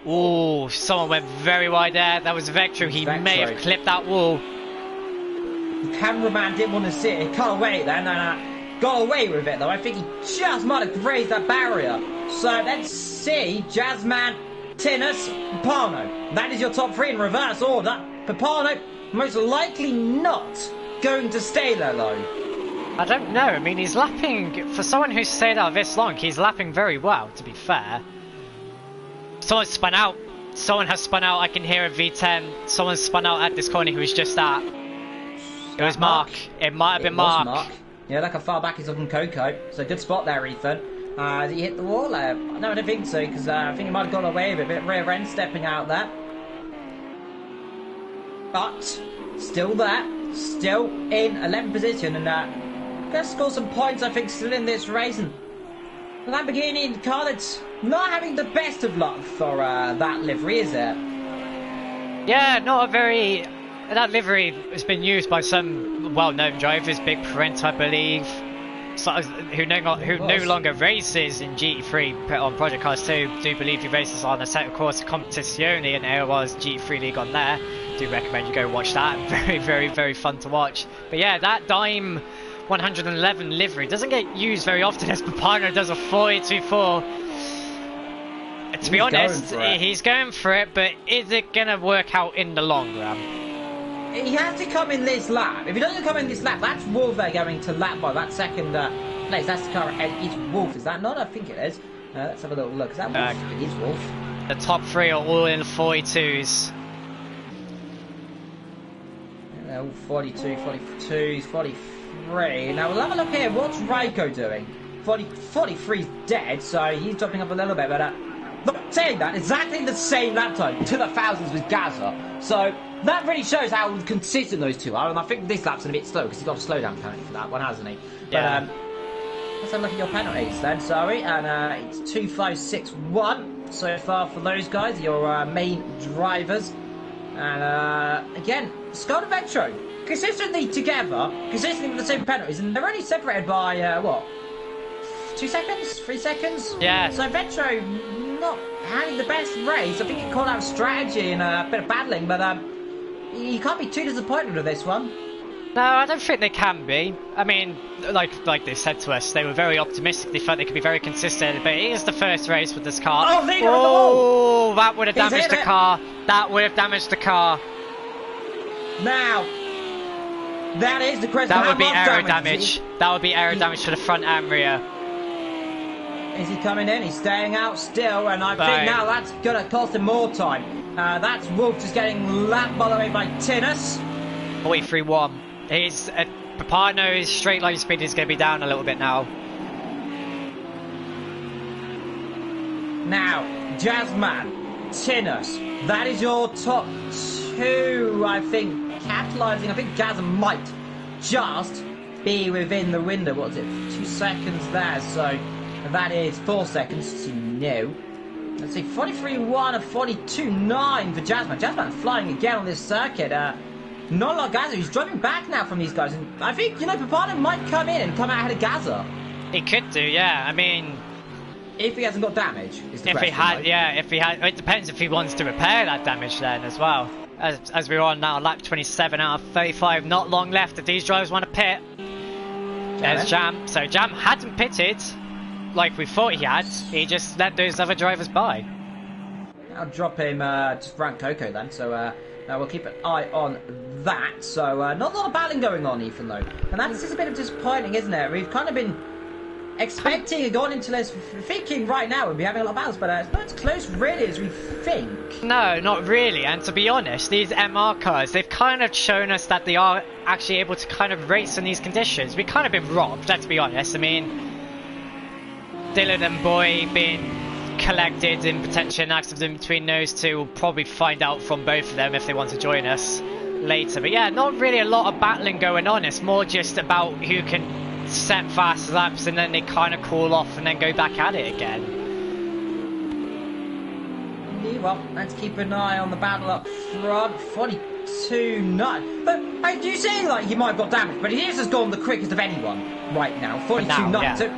Ooh, someone went very wide there. That was Vectro. He may have clipped that wall. The cameraman didn't want to see it. He cut away then and got away with it though. I think he just might have grazed that barrier. So let's see. Jazzman, Tinus, Papano. That is your top three in reverse order. Papano, most likely not going to stay there though. I don't know. I mean, he's lapping, for someone who's stayed out this long, he's lapping very well, to be fair. Someone spun out. Someone has spun out. I can hear a V10. Someone spun out at this corner who was just at. It was Mark. It might have been Mark. Yeah, like how far back he's looking Coco. So good spot there, Ethan. Did he hit the wall there? No, I don't think so, because I think he might have gone away with it. Rear end stepping out there. But, still there. Still in 11th position. And gonna score some points, I think, still in this race. And Lamborghini car that's not having the best of luck for that livery, is it? Yeah, not a very... That livery has been used by some well-known drivers, Big Parent, I believe, so, who no longer races in GT3 on Project Cars 2. Do believe he races on a set of course Competizione in AOR's GT3 League on there. Do recommend you go watch that. Very, very, very fun to watch. But yeah, that Dime 111 livery doesn't get used very often as Papano does a 42.4. To be honest, he's going for it, but is it going to work out in the long run? He has to come in this lap. If he doesn't come in this lap, that's Wolf they're going to lap by that second place. That's the car ahead. It's Wolf, is that not? I think it is. Let's have a little look. Is that Wolf? It is Wolf. The top three are all in the 42s. They're all 42, 42s, 43. Now we'll have a look here. What's Raiko doing? 43's dead, so he's dropping up a little bit. But saying that, exactly the same lap time to the thousands with Gaza. So that really shows how consistent those two are. And I think this lap's a bit slow because he's got a slowdown penalty for that one, hasn't he? Yeah. But let's have a look at your penalties then, sorry. And it's 2-5-6-1 so far for those guys, your main drivers. And again, Scott and Vetro consistently together, consistently with the same penalties, and they're only separated by what? 2 seconds? 3 seconds? Yeah. So Vetro not having the best race. I think he called out strategy and a bit of battling, but you can't be too disappointed with this one. No, I don't think they can be. I mean, like they said to us, they were very optimistic. They felt they could be very consistent, but it is the first race with this car. Oh, leader on the wall! Oh, that would have damaged the car. That would have damaged the car. Now, that is the question. That would be aero damage. That would be aero damage to the front and rear. Is he coming in? He's staying out still, and I think now that's going to cost him more time. That's Wolf just getting lapped, by the way, by Tinus. 43.1. He's Papano's straight line speed is going to be down a little bit now. Now, Jazzman, Tinus, that is your top two, I think, capitalising. I think Jazz might just be within the window. What is it? 2 seconds there, so that is 4 seconds to no. Let's see, 43.1 and 42.9 for Jazzman. Jazzman flying again on this circuit. Not a lot of Gaza. He's driving back now from these guys, and I think, you know, Papano might come in and come out ahead of Gaza. He could do, yeah. I mean, if he hasn't got damage. If he had, yeah, if he had, it depends if he wants to repair that damage then as well. As we're on now, lap 27 out of 35, not long left if these drivers want to pit. There's Jam. So Jam hadn't pitted like we thought he had. He just let those other drivers by. I'll drop him just around Coco then. So we'll keep an eye on that. So not a lot of battling going on, Ethan, though. And that's just a bit of disappointing, isn't it? We've kind of been expecting and gone into this thinking right now we'd be having a lot of battles, but it's not as close really as we think. No, not really. And to be honest, these MR cars, they've kind of shown us that they are actually able to kind of race in these conditions. We've kind of been robbed, let's be honest. I mean, Dylan and Boy being collected in potentially an accident between those two. We'll probably find out from both of them if they want to join us later. But yeah, not really a lot of battling going on. It's more just about who can set fast laps and then they kind of cool off and then go back at it again. Well, let's keep an eye on the battle up front. 42.9. But I do say like he might have got damaged, but he has gone the quickest of anyone right now. 42.9. Yeah. So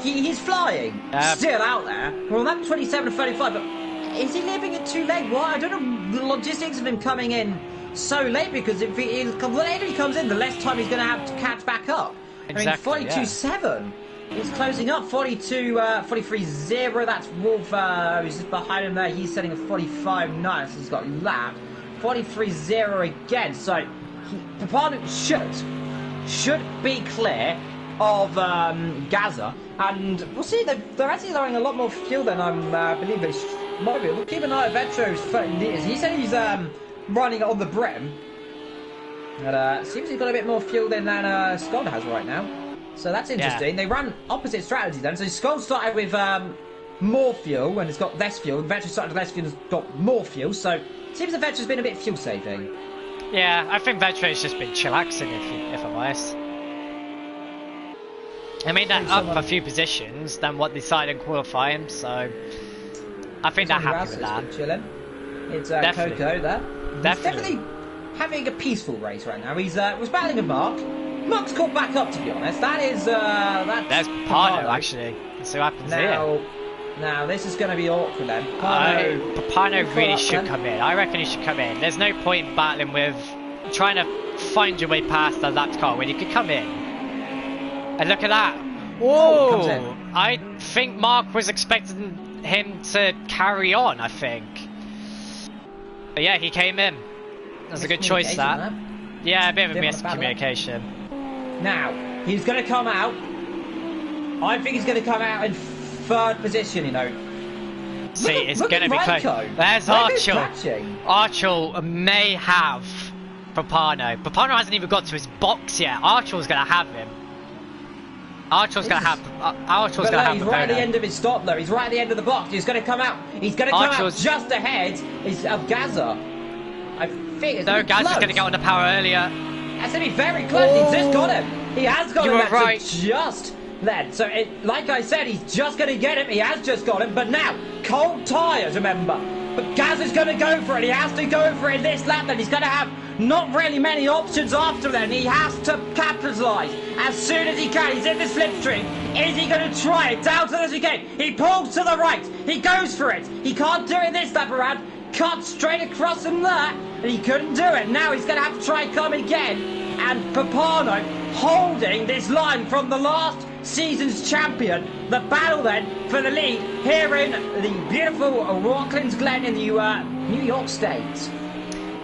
he's flying. Still out there. We're on that 27.35, but is he leaving it too late? Why? I don't know the logistics of him coming in so late, because if the later he comes in, the less time he's going to have to catch back up. Exactly, I mean, 42.7. He's closing up. 43.0. That's Wolf, who's just behind him there. He's setting a 45.9, so he's got lapped. 43.0 again. So, Papano should be clear of Gaza. And we'll see, they're actually throwing a lot more fuel than I believe they might be. We'll keep an eye on Vetro's 30 litres. He said he's running on the brim. But seems he's got a bit more fuel than Scott has right now. So that's interesting. Yeah. They ran opposite strategies then. So Scott started with more fuel and it's got less fuel. Vetro started with less fuel and has got more fuel. So it seems that Vetro's been a bit fuel saving. Yeah, I think Vetro's just been chillaxing if I'm honest. I mean, they're up a few positions than what they decided in qualifying, so I think they're happy with that. Chilling. It's Coco there. Definitely having a peaceful race right now. He's was battling with Mark. Mark's caught back up, to be honest. That is there's Papano actually. Let's see what happens here. Now this is going to be awkward then. Papano really should come in. I reckon he should come in. There's no point in battling with trying to find your way past the lapped car when you could come in. And look at that. Whoa! I think Mark was expecting him to carry on, I think. But yeah, he came in. That's a good choice, that. Yeah, a bit of a miscommunication. Now, he's going to come out. I think he's going to come out in third position, you know. See, it's going to be close. There's Archel. Archel may have Papano. Papano hasn't even got to his box yet. Archel's going to have him. Archel's going to have Papano. He's right at the end of his stop, though. He's right at the end of the box. He's going to come out. He's going to come out just ahead of Gaza. I think it's Gaza's going to get on the power earlier. That's going to be very close. He's just got him. He has got him. Right. Just then. So, like I said, he's just going to get him. He has just got him. But now, cold tyres, remember. But Gaza's going to go for it. He has to go for it in this lap. Then he's going to have not really many options after then. He has to capitalise as soon as he can. He's in the slipstream. Is he going to try it? Down to the chicane. He pulls to the right. He goes for it. He can't do it this lap around. Cut straight across from that. And he couldn't do it. Now he's going to have to try and come again. And Papano holding this line from the last season's champion. The battle then for the lead here in the beautiful Watkins Glen in the New York State.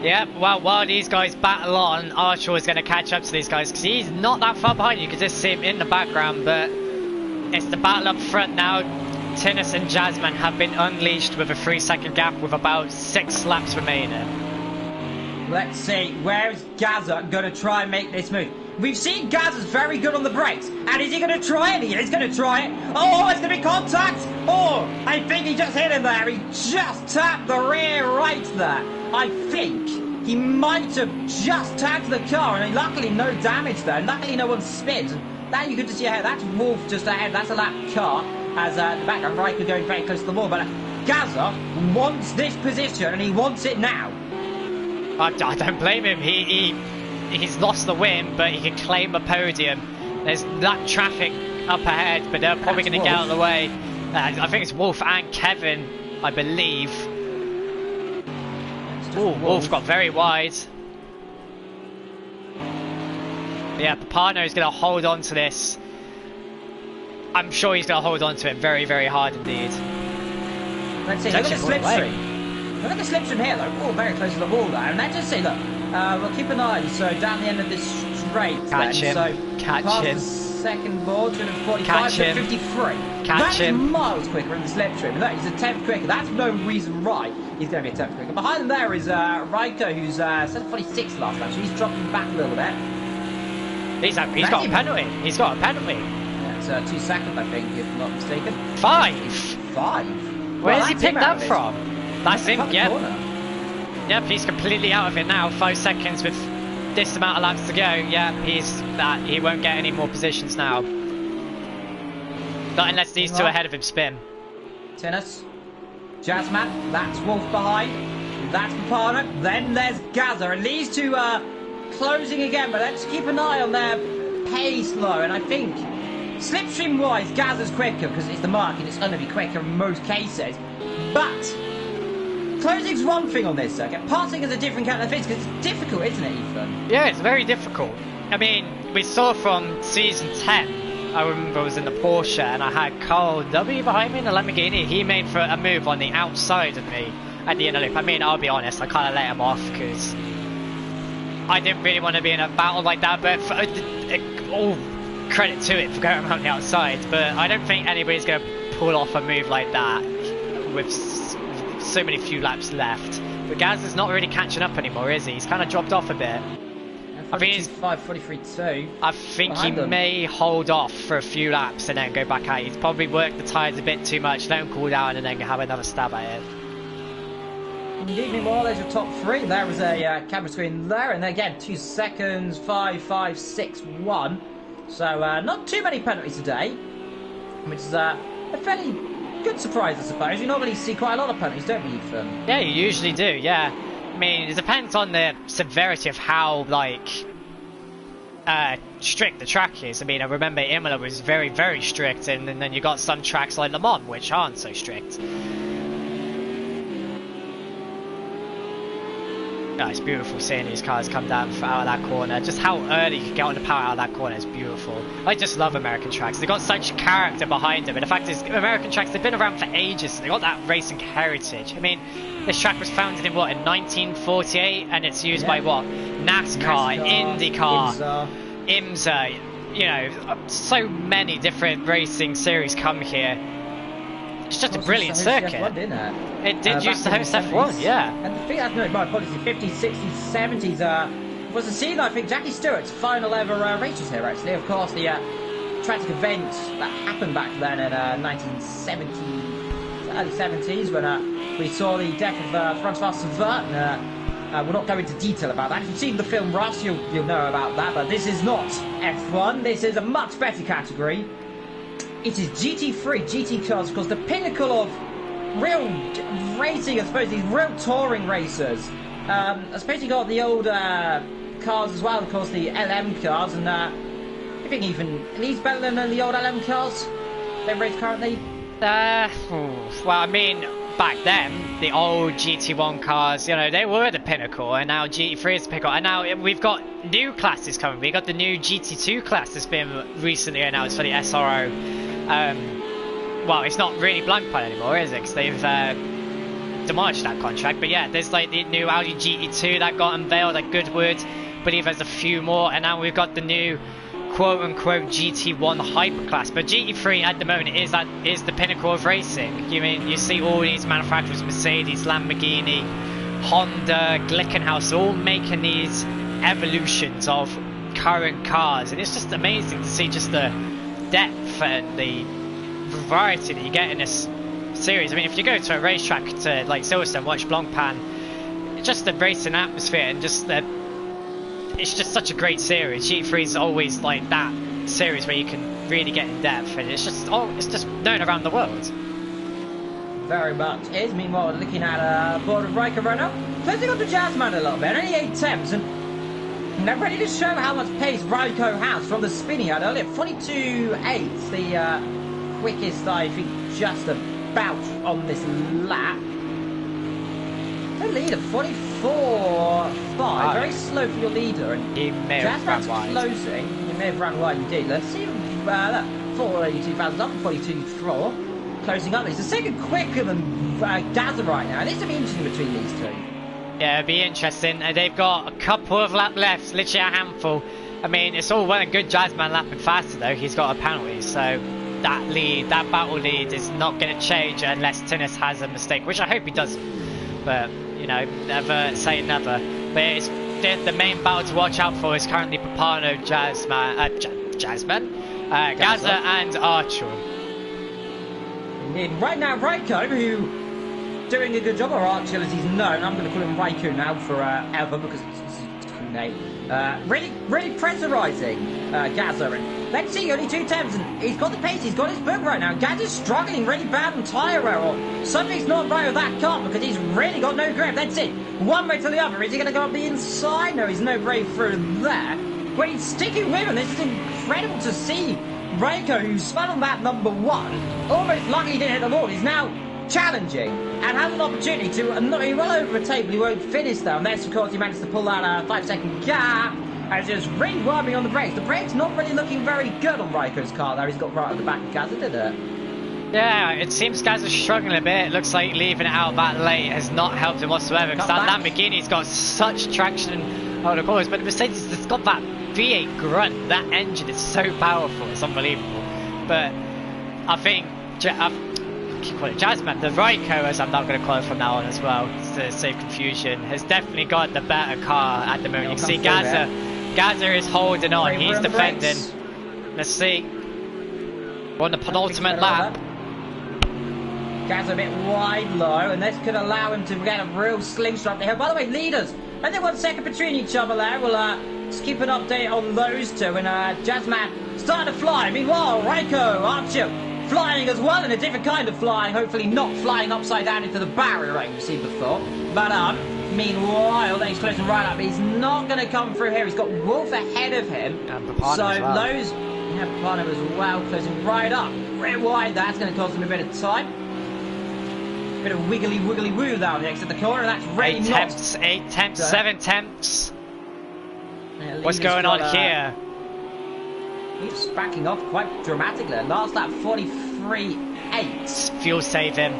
Yeah, well, while these guys battle on, Archer is going to catch up to these guys because he's not that far behind. You can just see him in the background, but it's the battle up front now. Tinnis and Jasmine have been unleashed with a 3-second gap with about 6 laps remaining. Let's see, where is Gaza going to try and make this move? We've seen Gaza's very good on the brakes, and is he going to try it? He is going to try it. Oh, it's going to be contact. Oh, I think he just hit him there. He just tapped the rear right there. I think he might have just tagged the car, and luckily no damage there. Luckily no one spins. That you could just see ahead. That's Wolf just ahead. That's a lap car. As the background Riker going very close to the wall. But Gaza wants this position, and he wants it now. I don't blame him. He's lost the win, but he can claim a podium. There's that traffic up ahead, but they're probably going to get out of the way. I think it's Wolf and Kevin, I believe. Wolf got very wide. But yeah, Papano is going to hold on to this. I'm sure he's going to hold on to it very, very hard indeed. Let's see, look at the slipstream. Look at the slipstream here, though. Oh, very close to the wall there. And let's just see, look, we'll keep an eye. So down the end of this straight. Catch him. So Catch him. second board, 245 Catch to him. 53. Catch That's him. miles quicker in the slipstream. And that he's a tenth quicker. That's no reason why he's going to be a tenth quicker. Behind him there is Raiko, who's set 46 last time, so he's dropping back a little bit. He's got a penalty. He's got a penalty. Yeah, it's 2 seconds, I think, if I'm not mistaken. 5. 5. Where's he picked that from? That's him. Yeah. Corner. Yep, he's completely out of it now. 5 seconds with this amount of laps to go. Yeah, he won't get any more positions now. Not unless these two ahead of him spin. Tennis. Jazzman. That's Wolf behind. That's Papano. Then there's Gaza. And these two are closing again, but let's keep an eye on their pace though. And I think slipstream wise, Gaza's quicker because it's the mark and it's going to be quicker in most cases. But closing's one thing on this circuit. Passing is a different kind of thing because it's difficult, isn't it, Ethan? Yeah, it's very difficult. I mean, we saw from season 10. I remember I was in the Porsche and I had Carl W behind me in the Lamborghini. He made for a move on the outside of me at the inner loop. I mean, I'll be honest, I kind of let him off because I didn't really want to be in a battle like that. But all credit to it for going around the outside. But I don't think anybody's going to pull off a move like that with so many few laps left. But Gaz is not really catching up anymore, is he? He's kind of dropped off a bit. I think he's 43.2. I think he may hold off for a few laps and then go back out. He's probably worked the tyres a bit too much, let him cool down and then have another stab at it. Give me more, there's your top 3. There was a camera screen there, and then again, 2 seconds, 5, 5, 6, 1. So not too many penalties today, which is a fairly good surprise, I suppose. You normally see quite a lot of penalties, don't you, Ethan? Yeah, you usually do, yeah. I mean, it depends on the severity of how, like, strict the track is. I mean, I remember Imola was very, very strict, and then you got some tracks like Le Mans, which aren't so strict. Oh, it's beautiful seeing these cars come down out of that corner. Just how early you can get on the power out of that corner is beautiful. I just love American tracks. They've got such character behind them. And the fact is, American tracks, they've been around for ages. So they've got that racing heritage. I mean, this track was founded in what, in 1948? And it's used by what? NASCAR, IndyCar, IMSA. You know, so many different racing series come here. It's just a brilliant circuit. F1, didn't it? It did used to host F1, yeah. And I think that's no, my apologies, the 50s, 60s, 70s was the scene, I think, Jackie Stewart's final ever races here, actually. Of course, the tragic event that happened back then in 1970s, early 70s, when we saw the death of Francois Savert. We'll not go into detail about that. If you've seen the film Rust, you'll know about that, but this is not F1. This is a much better category. It is GT3, GT cars, because the pinnacle of real racing, I suppose, these real touring racers. I suppose you got the old cars as well, of course, the LM cars, and I think even, are these better than the old LM cars they race currently? Well, I mean, back then, the old GT1 cars, you know, they were the pinnacle, and now GT3 is the pinnacle, and now we've got new classes coming. We've got the new GT2 class that's been recently announced for the SRO. Well, it's not really blind pod anymore, is it? Because they've demolished that contract. But yeah, there's like the new Audi GT2 that got unveiled at Goodwood. I believe there's a few more, and now we've got the new quote-unquote GT1 hyperclass. But GT3 at the moment is the pinnacle of racing. You mean you see all these manufacturers, Mercedes, Lamborghini, Honda, Glickenhaus, all making these evolutions of current cars, and it's just amazing to see just the depth and the variety that you get in this series. I mean, if you go to a racetrack to like Silverstone, watch Blancpain, just the racing atmosphere and just it's just such a great series. GT3 is always like that series where you can really get in depth, and it's just known around the world. Very much is. Meanwhile, looking at board of Riker runner, closing up the Jazzman a little bit, only 8 attempts, and they're ready to show how much pace Raiko has from the spin he had earlier. 42.8, the quickest, I think, just about on this lap. The leader, 44.5, very slow for your leader. And he may have run wide. Closing, he may have run wide indeed. Let's see, 482,000 up, 42.4. Closing up, he's a second quicker than Gaza right now. This will be interesting between these two. Yeah, it'll be interesting. They've got a couple of laps left, literally a handful. I mean, it's all well and good Jazzman lapping faster though. He's got a penalty, so that lead, that battle lead, is not going to change unless Tinnis has a mistake, which I hope he doesn't. But you know, never say never. But it's the main battle to watch out for is currently Papano, Gaza and Archer. Indeed. Right now, Raiko, who doing a good job, or Archer as he's known. I'm going to call him Raiko now forever because it's his name. Really pressurising Gaza, and let's see, only 2 attempts, and he's got the pace, he's got his book right now. Gaza's struggling really bad on tyre wear, or something's not right with that car because he's really got no grip. Let's see, one way to the other. Is he going to go up the inside? No, he's no brave through there. But he's sticking with him. This is incredible to see. Raiko, who spun on that number 1, almost lucky he didn't hit the wall. He's now challenging and has an opportunity to he well over a table. He won't finish though, unless of course he managed to pull out a 5-second gap and just really worming on the brakes. The brakes not really looking very good on Raiko's car there. He's got right at the back of Gaza, did it? Yeah, it seems Gaza's struggling a bit. It looks like leaving it out that late has not helped him whatsoever, because that Lamborghini's got such traction on the corners, but the Mercedes has got that V8 grunt. That engine is so powerful, it's unbelievable. But I think call it Jazzman, the Raiko, as I'm not going to call it from now on as well, to save confusion, has definitely got the better car at the moment. You can see Gaza is holding on, he's defending. Let's see. We're on the penultimate lap. Gaza a bit wide low, and this could allow him to get a real slingshot up the hill. By the way, leaders, I think 1 second between each other there. We'll just keep an update on those two, and Jazzman starting to fly. Meanwhile, Raiko, Archer, flying as well, in a different kind of flying, hopefully not flying upside down into the barrier like we've seen before. But meanwhile, he's closing right up. He's not going to come through here. He's got Wolf ahead of him. And Papano as well. Those, Papano as well, closing right up. Real wide, that's going to cost him a bit of time. Bit of wiggly woo down the exit of the corner. That's really 8 temps, 8 temps, 7 temps. Yeah, what's going on here? He's backing off quite dramatically. Last lap 43.8. Fuel save him.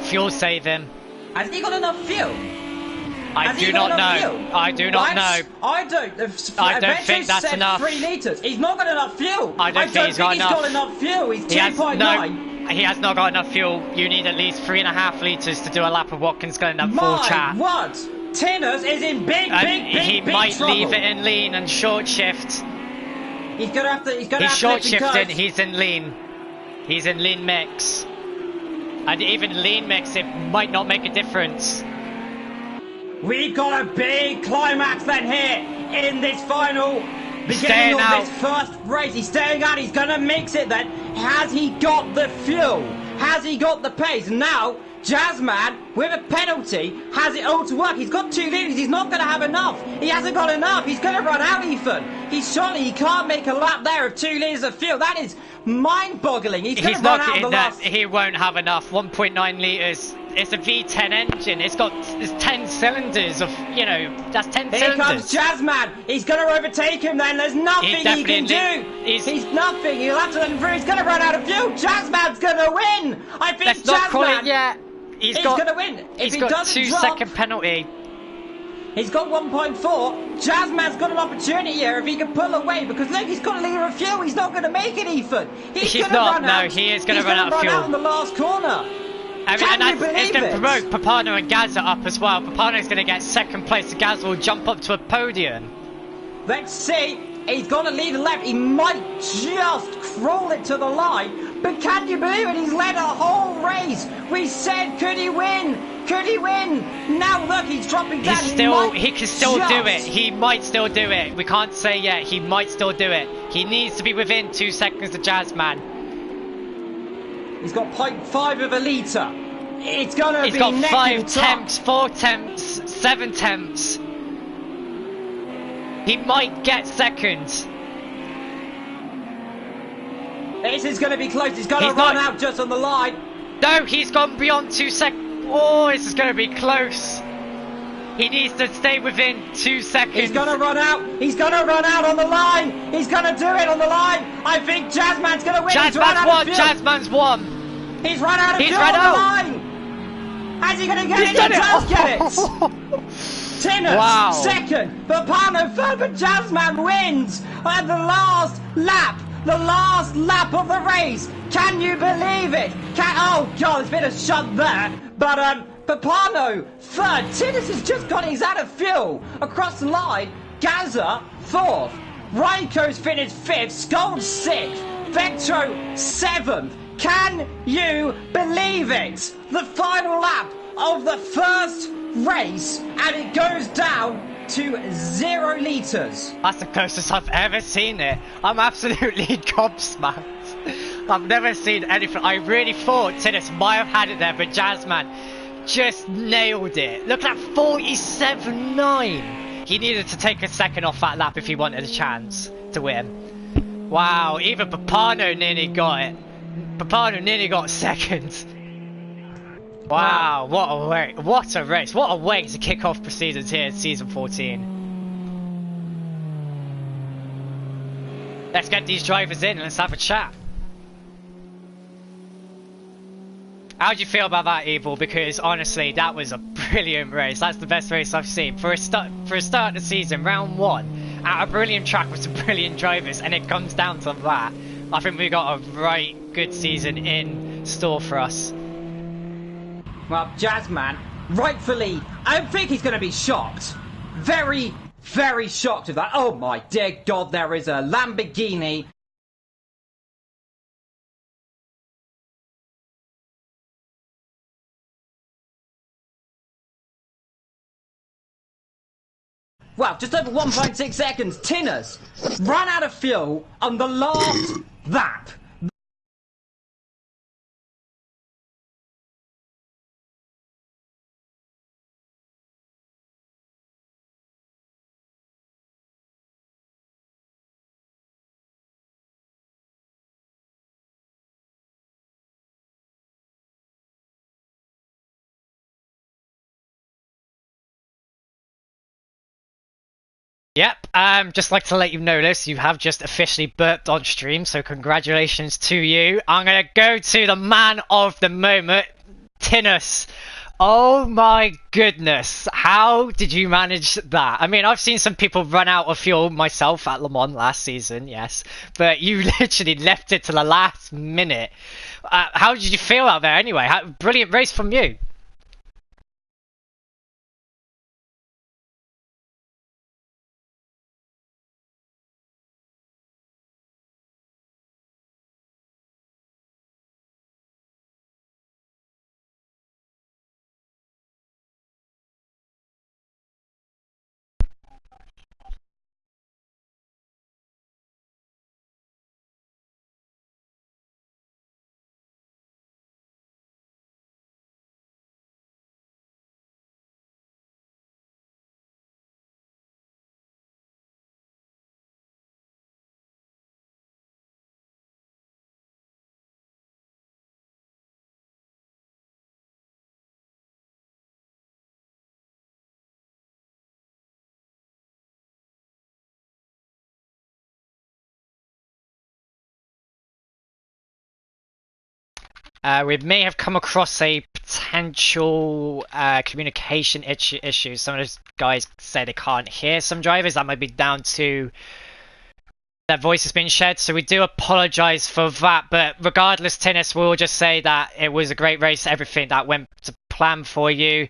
Fuel save him. Has he got enough fuel? I do not know. I do not know. I don't think that's enough. 3 litres. He's not got enough fuel. I don't think he's got enough fuel. He's 2.9. He has not got enough fuel. You need at least 3.5 litres to do a lap of Watkins Glen at full chat. What? Tinners is in big He might trouble. leave it in lean and short shift. He's gonna have to. He's short shifting. He's in lean. He's in lean mix. And even lean mix, it might not make a difference. We've got a big climax then here in this final beginning of this first race. He's staying out. He's gonna mix it then. Has he got the fuel? Has he got the pace? Now, Jazzman, with a penalty, has it all to work. He's got 2 litres. He's not going to have enough. He hasn't got enough. He's going to run out, Ethan. Surely he can't make a lap there of 2 litres of fuel. That is mind-boggling. He's going to run out the last. He won't have enough. 1.9 litres. It's a V10 engine. It's 10 cylinders of, that's 10 cylinders. Here comes Jazzman. He's going to overtake him then. There's nothing he can do. He's nothing. He'll have to let him through. He's going to run out of fuel. Jazzman's going to win. I think Let's not call it yet. He's going to win. He's got 2-second penalty. He's got 1.4. Jazzman's got an opportunity here if he can pull away, because look, he's got a litre of fuel. He's not going to make it, Ethan. He's going to run out. No, he is going to run out of fuel. He's going to run out in the last corner. It's going to promote Papano and Gaza up as well. Papano's going to get 2nd place. Gaza will jump up to a podium. Let's see. He's got to lead the left. He might just crawl it to the line. But can you believe it? He's led a whole race. We said, could he win? Could he win? Now look, he's dropping down. He can still do it. He might still do it. We can't say yet. He might still do it. He needs to be within 2 seconds of Jazzman. He's got 0.5 of a litre. It's going to be neck and top. He's got 5 temps, 4 temps, 7 temps. He might get 2nd. This is going to be close. He's going to run out just on the line. No, he's gone beyond 2 seconds. Oh, this is going to be close. He needs to stay within 2 seconds. He's going to run out. He's going to run out on the line. He's going to do it on the line. I think Jazzman's going to win. Jazzman's won. He's run out of fuel on the line. How's he going to get it? He does get it. Tinnus, Wow. second. Papano third, but Jazzman wins at the last lap. The last lap of the race. Can you believe it? Oh God, it's been a shot there. But Papano third. Tinnus has just got his out of fuel across the line. Gaza fourth. Raiko's finished fifth. Skold sixth. Vectro seventh. Can you believe it? The final lap of the first race, and it goes down to 0 litres. That's the closest I've ever seen it. I'm absolutely gobsmacked. I've never seen anything. I really thought Tinnus might have had it there, but Jazzman just nailed it. Look at that 47.9. He needed to take a second off that lap if he wanted a chance to win. Wow, even Papano nearly got it. Papano nearly got second. Wow, what a way, what a race, what a way to kick off proceedings here in Season 14. Let's get these drivers in and let's have a chat. How do you feel about that, Evil? Because honestly, that was a brilliant race. That's the best race I've seen. For a start of the season, round one, at a brilliant track with some brilliant drivers, and it comes down to that. I think we got a right good season in store for us. Well, Jazzman, rightfully, I think he's going to be shocked. Very, very shocked of that. Oh my dear God, there is a Lamborghini. Well, just over 1.6 seconds, Tinnus ran out of fuel on the last lap. Yep, just like to let you know this, you have just officially burped on stream, so congratulations to you. I'm gonna go to the man of the moment, Tinnus. Oh my goodness, how did you manage that? I mean, I've seen some people run out of fuel myself at Le Mans last season, yes, but you literally left it to the last minute. How did you feel out there anyway? Brilliant race from you. We may have come across a potential communication issue. Some of those guys say they can't hear some drivers. That might be down to their voices being shared, so we do apologise for that. But regardless, Tinnus, we'll just say that it was a great race. Everything that went to plan for you.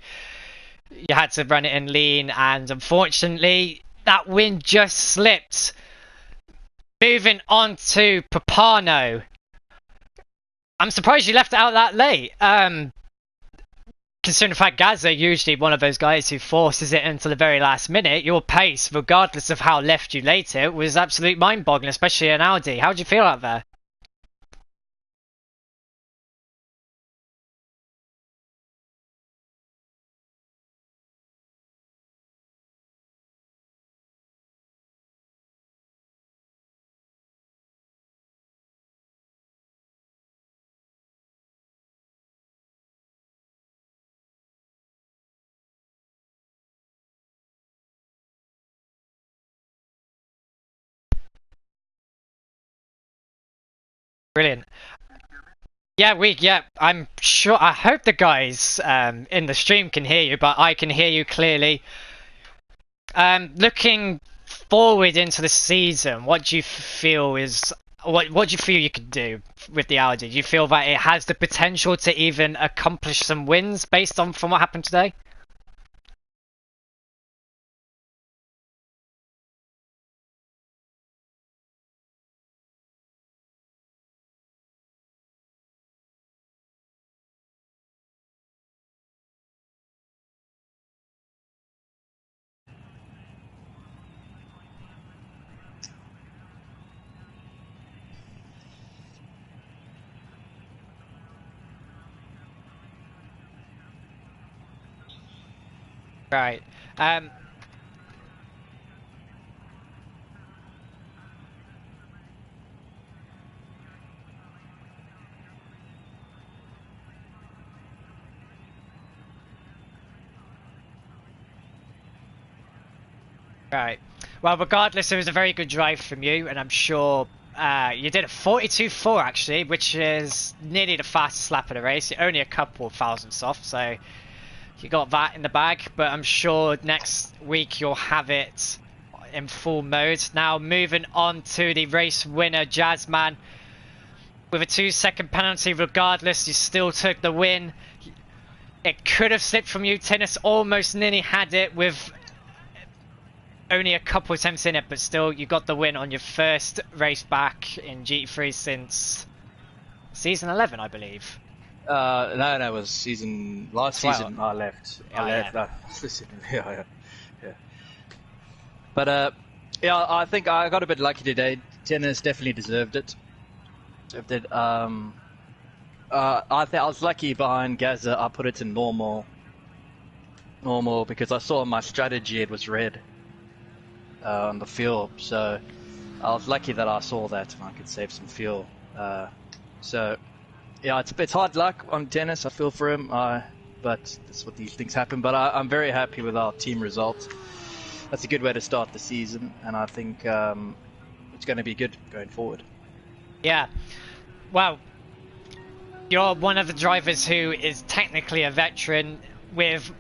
You had to run it in lean, and unfortunately, that win just slipped. Moving on to Papano. I'm surprised you left it out that late. Considering the fact Gaza usually one of those guys who forces it until the very last minute, your pace, regardless of how left you later, was absolute mind-boggling, especially in Audi. How did you feel out there? Brilliant. Yeah, I'm sure, I hope the guys in the stream can hear you, but I can hear you clearly. Looking forward into the season, what do you feel is what do you feel you could do with the Audi? Do you feel that it has the potential to even accomplish some wins based on from what happened today? Right. Right. Well, regardless, it was a very good drive from you, and I'm sure you did a 42.4 actually, which is nearly the fastest lap of the race. You're only a couple of thousandths off, so you got that in the bag. But I'm sure next week you'll have it in full mode. Now moving on to the race winner, Jazzman, with a 2-second penalty. Regardless, you still took the win. It could have slipped from you. Tennis almost nearly had it with only a couple attempts in it, but still you got the win on your first race back in GT3 since season 11, I believe. No, it was last 12. season. I left. Oh, Yeah. But yeah, I think I got a bit lucky today. Tennis definitely deserved it. I think I was lucky behind Gaza. I put it in normal because I saw my strategy it was red on the fuel, so I was lucky that I saw that and I could save some fuel. So yeah, it's hard luck on Tennis. I feel for him, but that's what these things happen. But I'm very happy with our team results. That's a good way to start the season, and I think it's going to be good going forward. Yeah. Well, you're one of the drivers who is technically a veteran with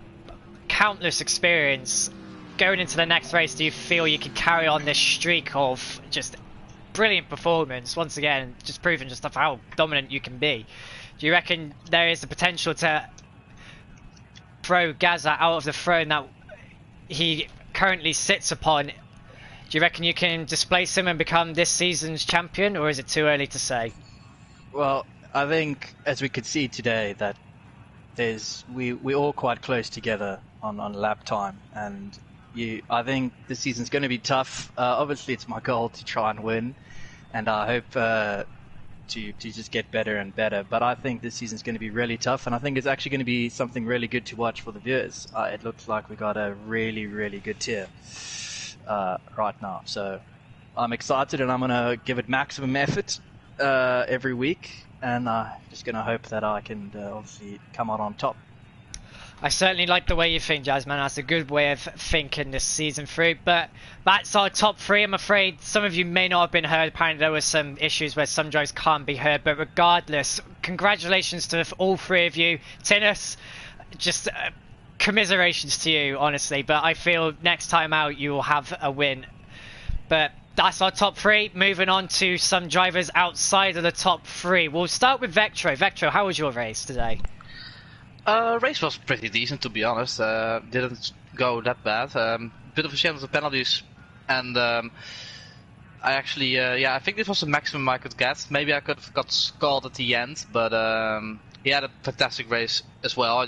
countless experience. Going into the next race, do you feel you can carry on this streak of just brilliant performance? Once again, just proving just how dominant you can be. Do you reckon there is the potential to throw Gaza out of the throne that he currently sits upon? Do you reckon you can displace him and become this season's champion, or is it too early to say? Well, I think as we could see today that we're all quite close together on lap time, and I think this season's going to be tough. Obviously, it's my goal to try and win, and I hope to just get better and better. But I think this season's going to be really tough, and I think it's actually going to be something really good to watch for the viewers. It looks like we got a really, really good tier right now. So I'm excited, and I'm going to give it maximum effort every week, and I'm just going to hope that I can obviously come out on top. I certainly like the way you think, Jasmine. That's a good way of thinking this season through. But that's our top three. I'm afraid some of you may not have been heard. Apparently there were some issues where some drives can't be heard. But regardless, congratulations to all three of you. Tinus, just commiserations to you, honestly. But I feel next time out you will have a win. But that's our top three. Moving on to some drivers outside of the top three. We'll start with Vectro. Vectro, how was your race today? Race was pretty decent, to be honest. Didn't go that bad. Bit of a shame of the penalties, and I actually, yeah, I think this was the maximum I could get. Maybe I could have got scored at the end, but he had a fantastic race as well.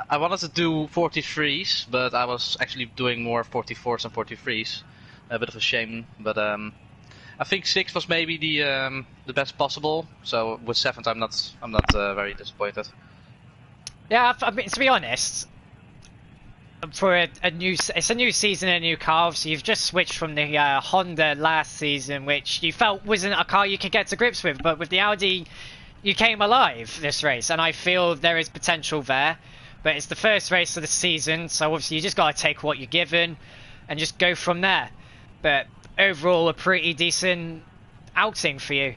I wanted to do 43s, but I was actually doing more 44s and 43s. A bit of a shame, but I think 6 was maybe the best possible. So with 7th, I'm not very disappointed. Yeah, I mean, to be honest, for it's a new season, a new car. So you've just switched from the Honda last season, which you felt wasn't a car you could get to grips with, but with the Audi, you came alive this race, and I feel there is potential there. But it's the first race of the season, so obviously you just got to take what you're given and just go from there. But overall, a pretty decent outing for you.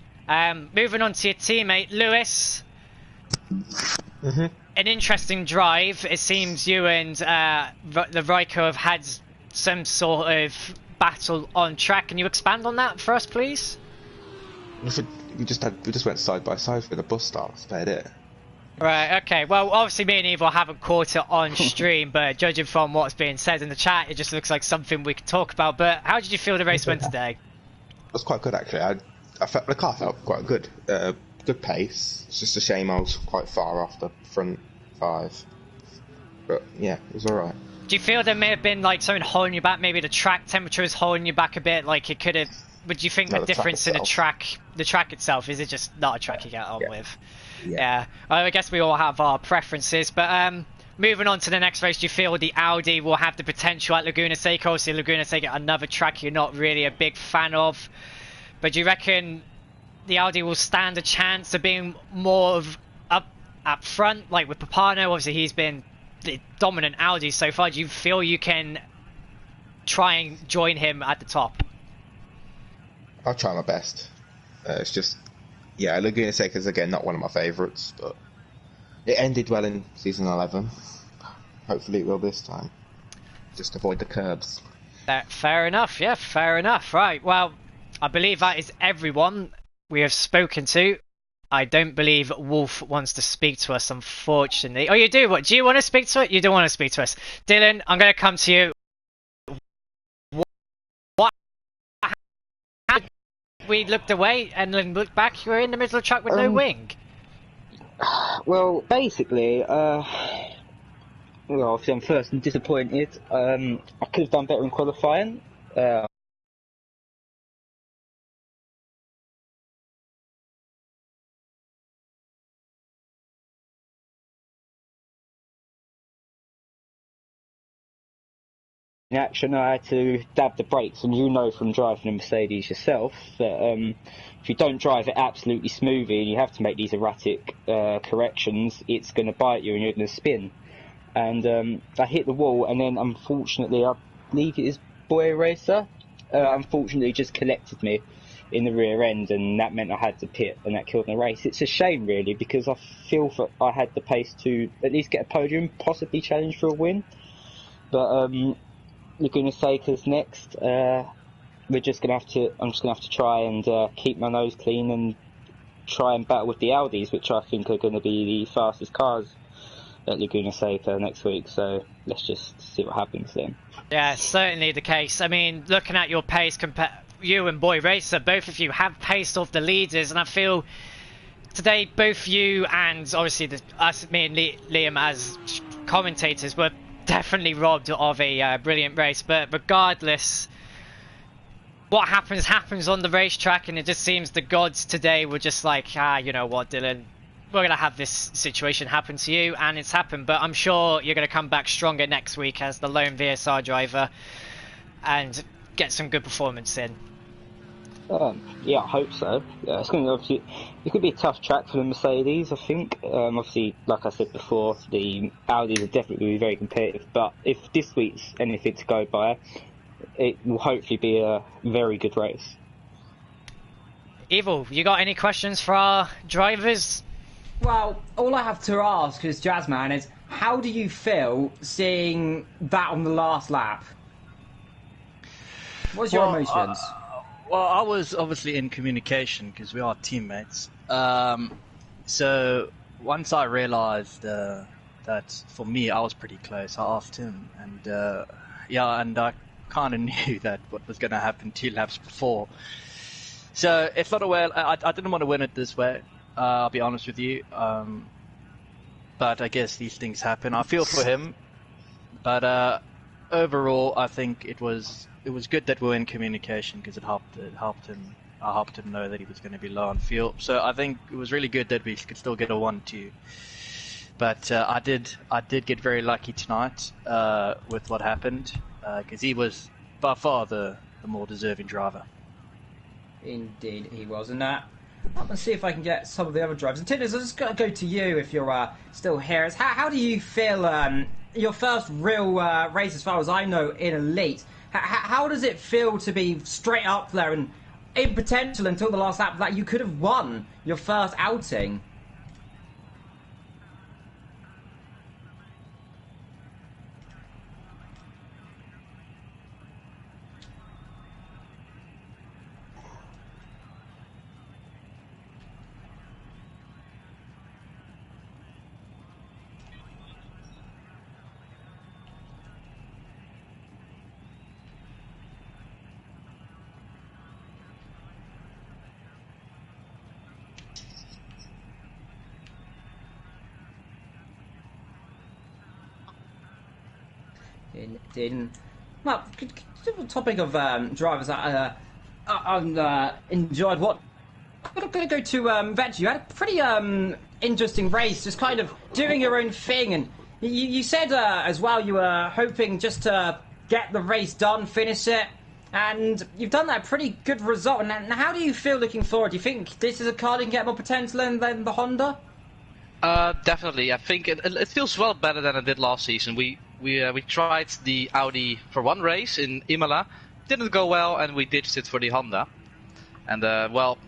Moving on to your teammate, Lewis. An interesting drive. It seems you and the Raiko have had some sort of battle on track. Can you expand on that for us, please? We just went side by side for the bus stop. That's about it. Right, okay. Well, obviously me and Evil haven't caught it on stream, but judging from what's being said in the chat, it just looks like something we could talk about. But how did you feel the race went today? It was quite good, actually. I felt the car felt quite good. Good pace. It's just a shame I was quite far off the front 5. But yeah, it was alright. Do you feel there may have been like something holding you back? Maybe the track temperature is holding you back a bit. Like it could have. Would you think the difference in the track itself, is it just not a track you get on with? Yeah. I guess we all have our preferences, but moving on to the next race, do you feel the Audi will have the potential at Laguna Seca? Obviously, Laguna Seca, another track you're not really a big fan of, but do you reckon the Audi will stand a chance of being more of up front, like with Papano? Obviously, he's been the dominant Audi so far. Do you feel you can try and join him at the top? I'll try my best. It's just, yeah, Laguna Seca is again not one of my favourites, but it ended well in season 11. Hopefully it will this time. Just avoid the curbs. Fair enough, yeah, fair enough. Right, well, I believe that is everyone we have spoken to. I don't believe Wolf wants to speak to us, unfortunately. Oh, you do? What? Do you want to speak to it? You don't want to speak to us. Dylan, I'm going to come to you. We looked away and then looked back. You were in the middle of the track with no wing. Well, basically, obviously I'm first and disappointed. I could have done better in qualifying. In action, I had to dab the brakes, and you know from driving a Mercedes yourself that if you don't drive it absolutely smoothly and you have to make these erratic corrections, it's going to bite you and you're going to spin. And I hit the wall, and then unfortunately, I believe it is Boy Racer, unfortunately just collected me in the rear end, and that meant I had to pit, and that killed the race. It's a shame, really, because I feel that I had the pace to at least get a podium, possibly challenge for a win. But Laguna Seca's next. I'm just gonna have to try and keep my nose clean and try and battle with the Audis, which I think are going to be the fastest cars at Laguna Seca next week. So let's just see what happens then. Yeah, certainly the case. I mean, looking at your pace, you and Boy Racer, both of you have paced off the leaders, and I feel today both you and obviously me and Liam as commentators were definitely robbed of a brilliant race. But regardless, what happens on the racetrack, and it just seems the gods today were just like, you know what, Dylan, we're going to have this situation happen to you, and it's happened. But I'm sure you're going to come back stronger next week as the lone VSR driver and get some good performance in. Yeah, I hope so. It's going to be a tough track for the Mercedes, I think. Obviously, like I said before, the Audis are definitely be very competitive. But if this week's anything to go by, it will hopefully be a very good race. Evil, you got any questions for our drivers? Well, all I have to ask is, Jazzman, is how do you feel seeing that on the last lap? What's your emotions? Well, I was obviously in communication because we are teammates. So once I realised that for me I was pretty close, I asked him, and and I kind of knew that what was going to happen 2 laps before. So it's not a way. I didn't want to win it this way. I'll be honest with you. But I guess these things happen. I feel for him, but overall, I think it was good that we were in communication because it helped him. I helped him know that he was going to be low on fuel. So I think it was really good that we could still get a 1-2. But I did get very lucky tonight with what happened because he was by far the more deserving driver. Indeed, he was. And I'm going to see if I can get some of the other drivers. And Tidders, I'm just going to go to you if you're still here. How do you feel your first real race, as far as I know, in Elite? How does it feel to be straight up there and in potential until the last lap that you could have won your first outing? Indeed. And, well, the topic of drivers that enjoyed what. I'm going to go to Vetch. You had a pretty interesting race, just kind of doing your own thing, and you said as well you were hoping just to get the race done, finish it, and you've done that pretty good result. And how do you feel looking forward? Do you think this is a car that can get more potential than the Honda? Definitely. I think it feels well better than it did last season. We tried the Audi for one race in Imola, didn't go well, and we ditched it for the Honda. And well,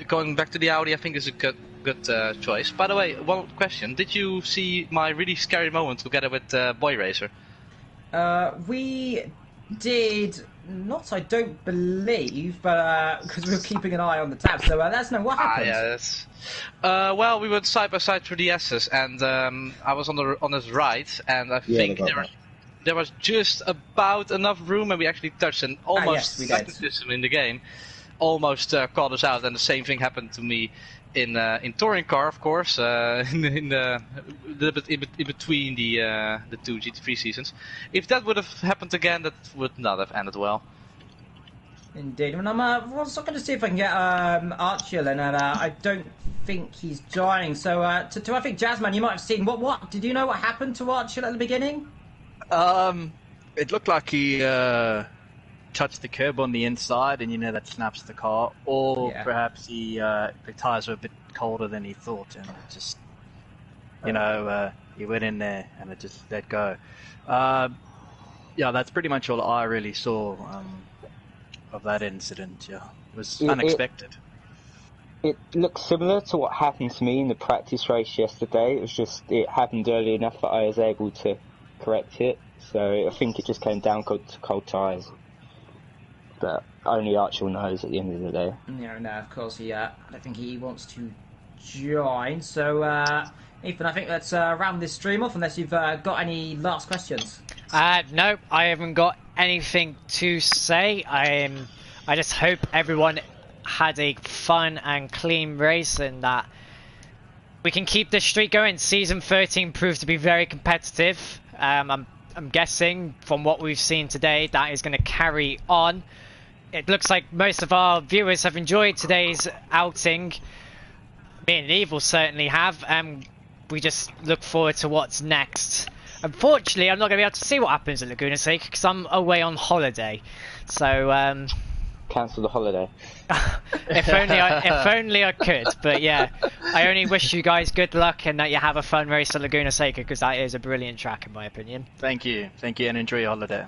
going back to the Audi, I think is a good choice. By the way, one question: did you see my really scary moment together with Boy Racer? We did not, I don't believe, but because we were keeping an eye on the tab, so let's know what happened. Yes. Well, we went side by side through the S's, and I was on his right, and I think there was just about enough room, and we actually touched and almost stuck the system in the game. Almost caught us out, and the same thing happened to me in touring car, of course, in between the two GT3 seasons. If that would have happened again, that would not have ended well. Indeed. And I'm also going to see if I can get Archil, and I don't think he's joining. So I think Jazzman, you might have seen what did you know what happened to Archil at the beginning? It looked like he touched the curb on the inside, and that snaps the car, or perhaps the tires were a bit colder than he thought, and it just he went in there and it just let go. That's pretty much all I really saw of that incident. It was unexpected. It looks similar to what happened to me in the practice race yesterday. It was just it happened early enough that I was able to correct it, so I think it just came down to cold tires. But only Archil knows at the end of the day. Yeah, no, of course I don't think he wants to join. So, Ethan, I think let's round this stream off unless you've got any last questions. No, I haven't got anything to say. I just hope everyone had a fun and clean race, and that we can keep this streak going. Season 13 proved to be very competitive. I'm guessing from what we've seen today that is going to carry on. It looks like most of our viewers have enjoyed today's outing. Me and Evil certainly have, and we just look forward to what's next. Unfortunately, I'm not going to be able to see what happens at Laguna Seca because I'm away on holiday. So, cancel the holiday. if only I could. But yeah, I only wish you guys good luck and that you have a fun race at Laguna Seca, because that is a brilliant track in my opinion. Thank you, and enjoy your holiday.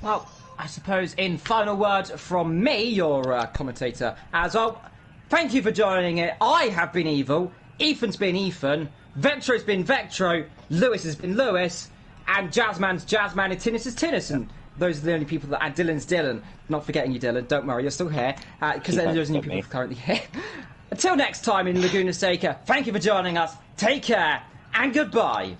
Well, I suppose in final word from me, your commentator, as well, thank you for joining it. I have been Evil, Ethan's been Ethan, Vectro's been Vectro, Lewis has been Lewis, and Jazzman's Jazzman, and Tinnis is Tinnis, and those are the only people that... And Dylan's Dylan. Not forgetting you, Dylan. Don't worry, you're still here. Because there's new people currently here. Until next time in Laguna Seca, thank you for joining us. Take care, and goodbye.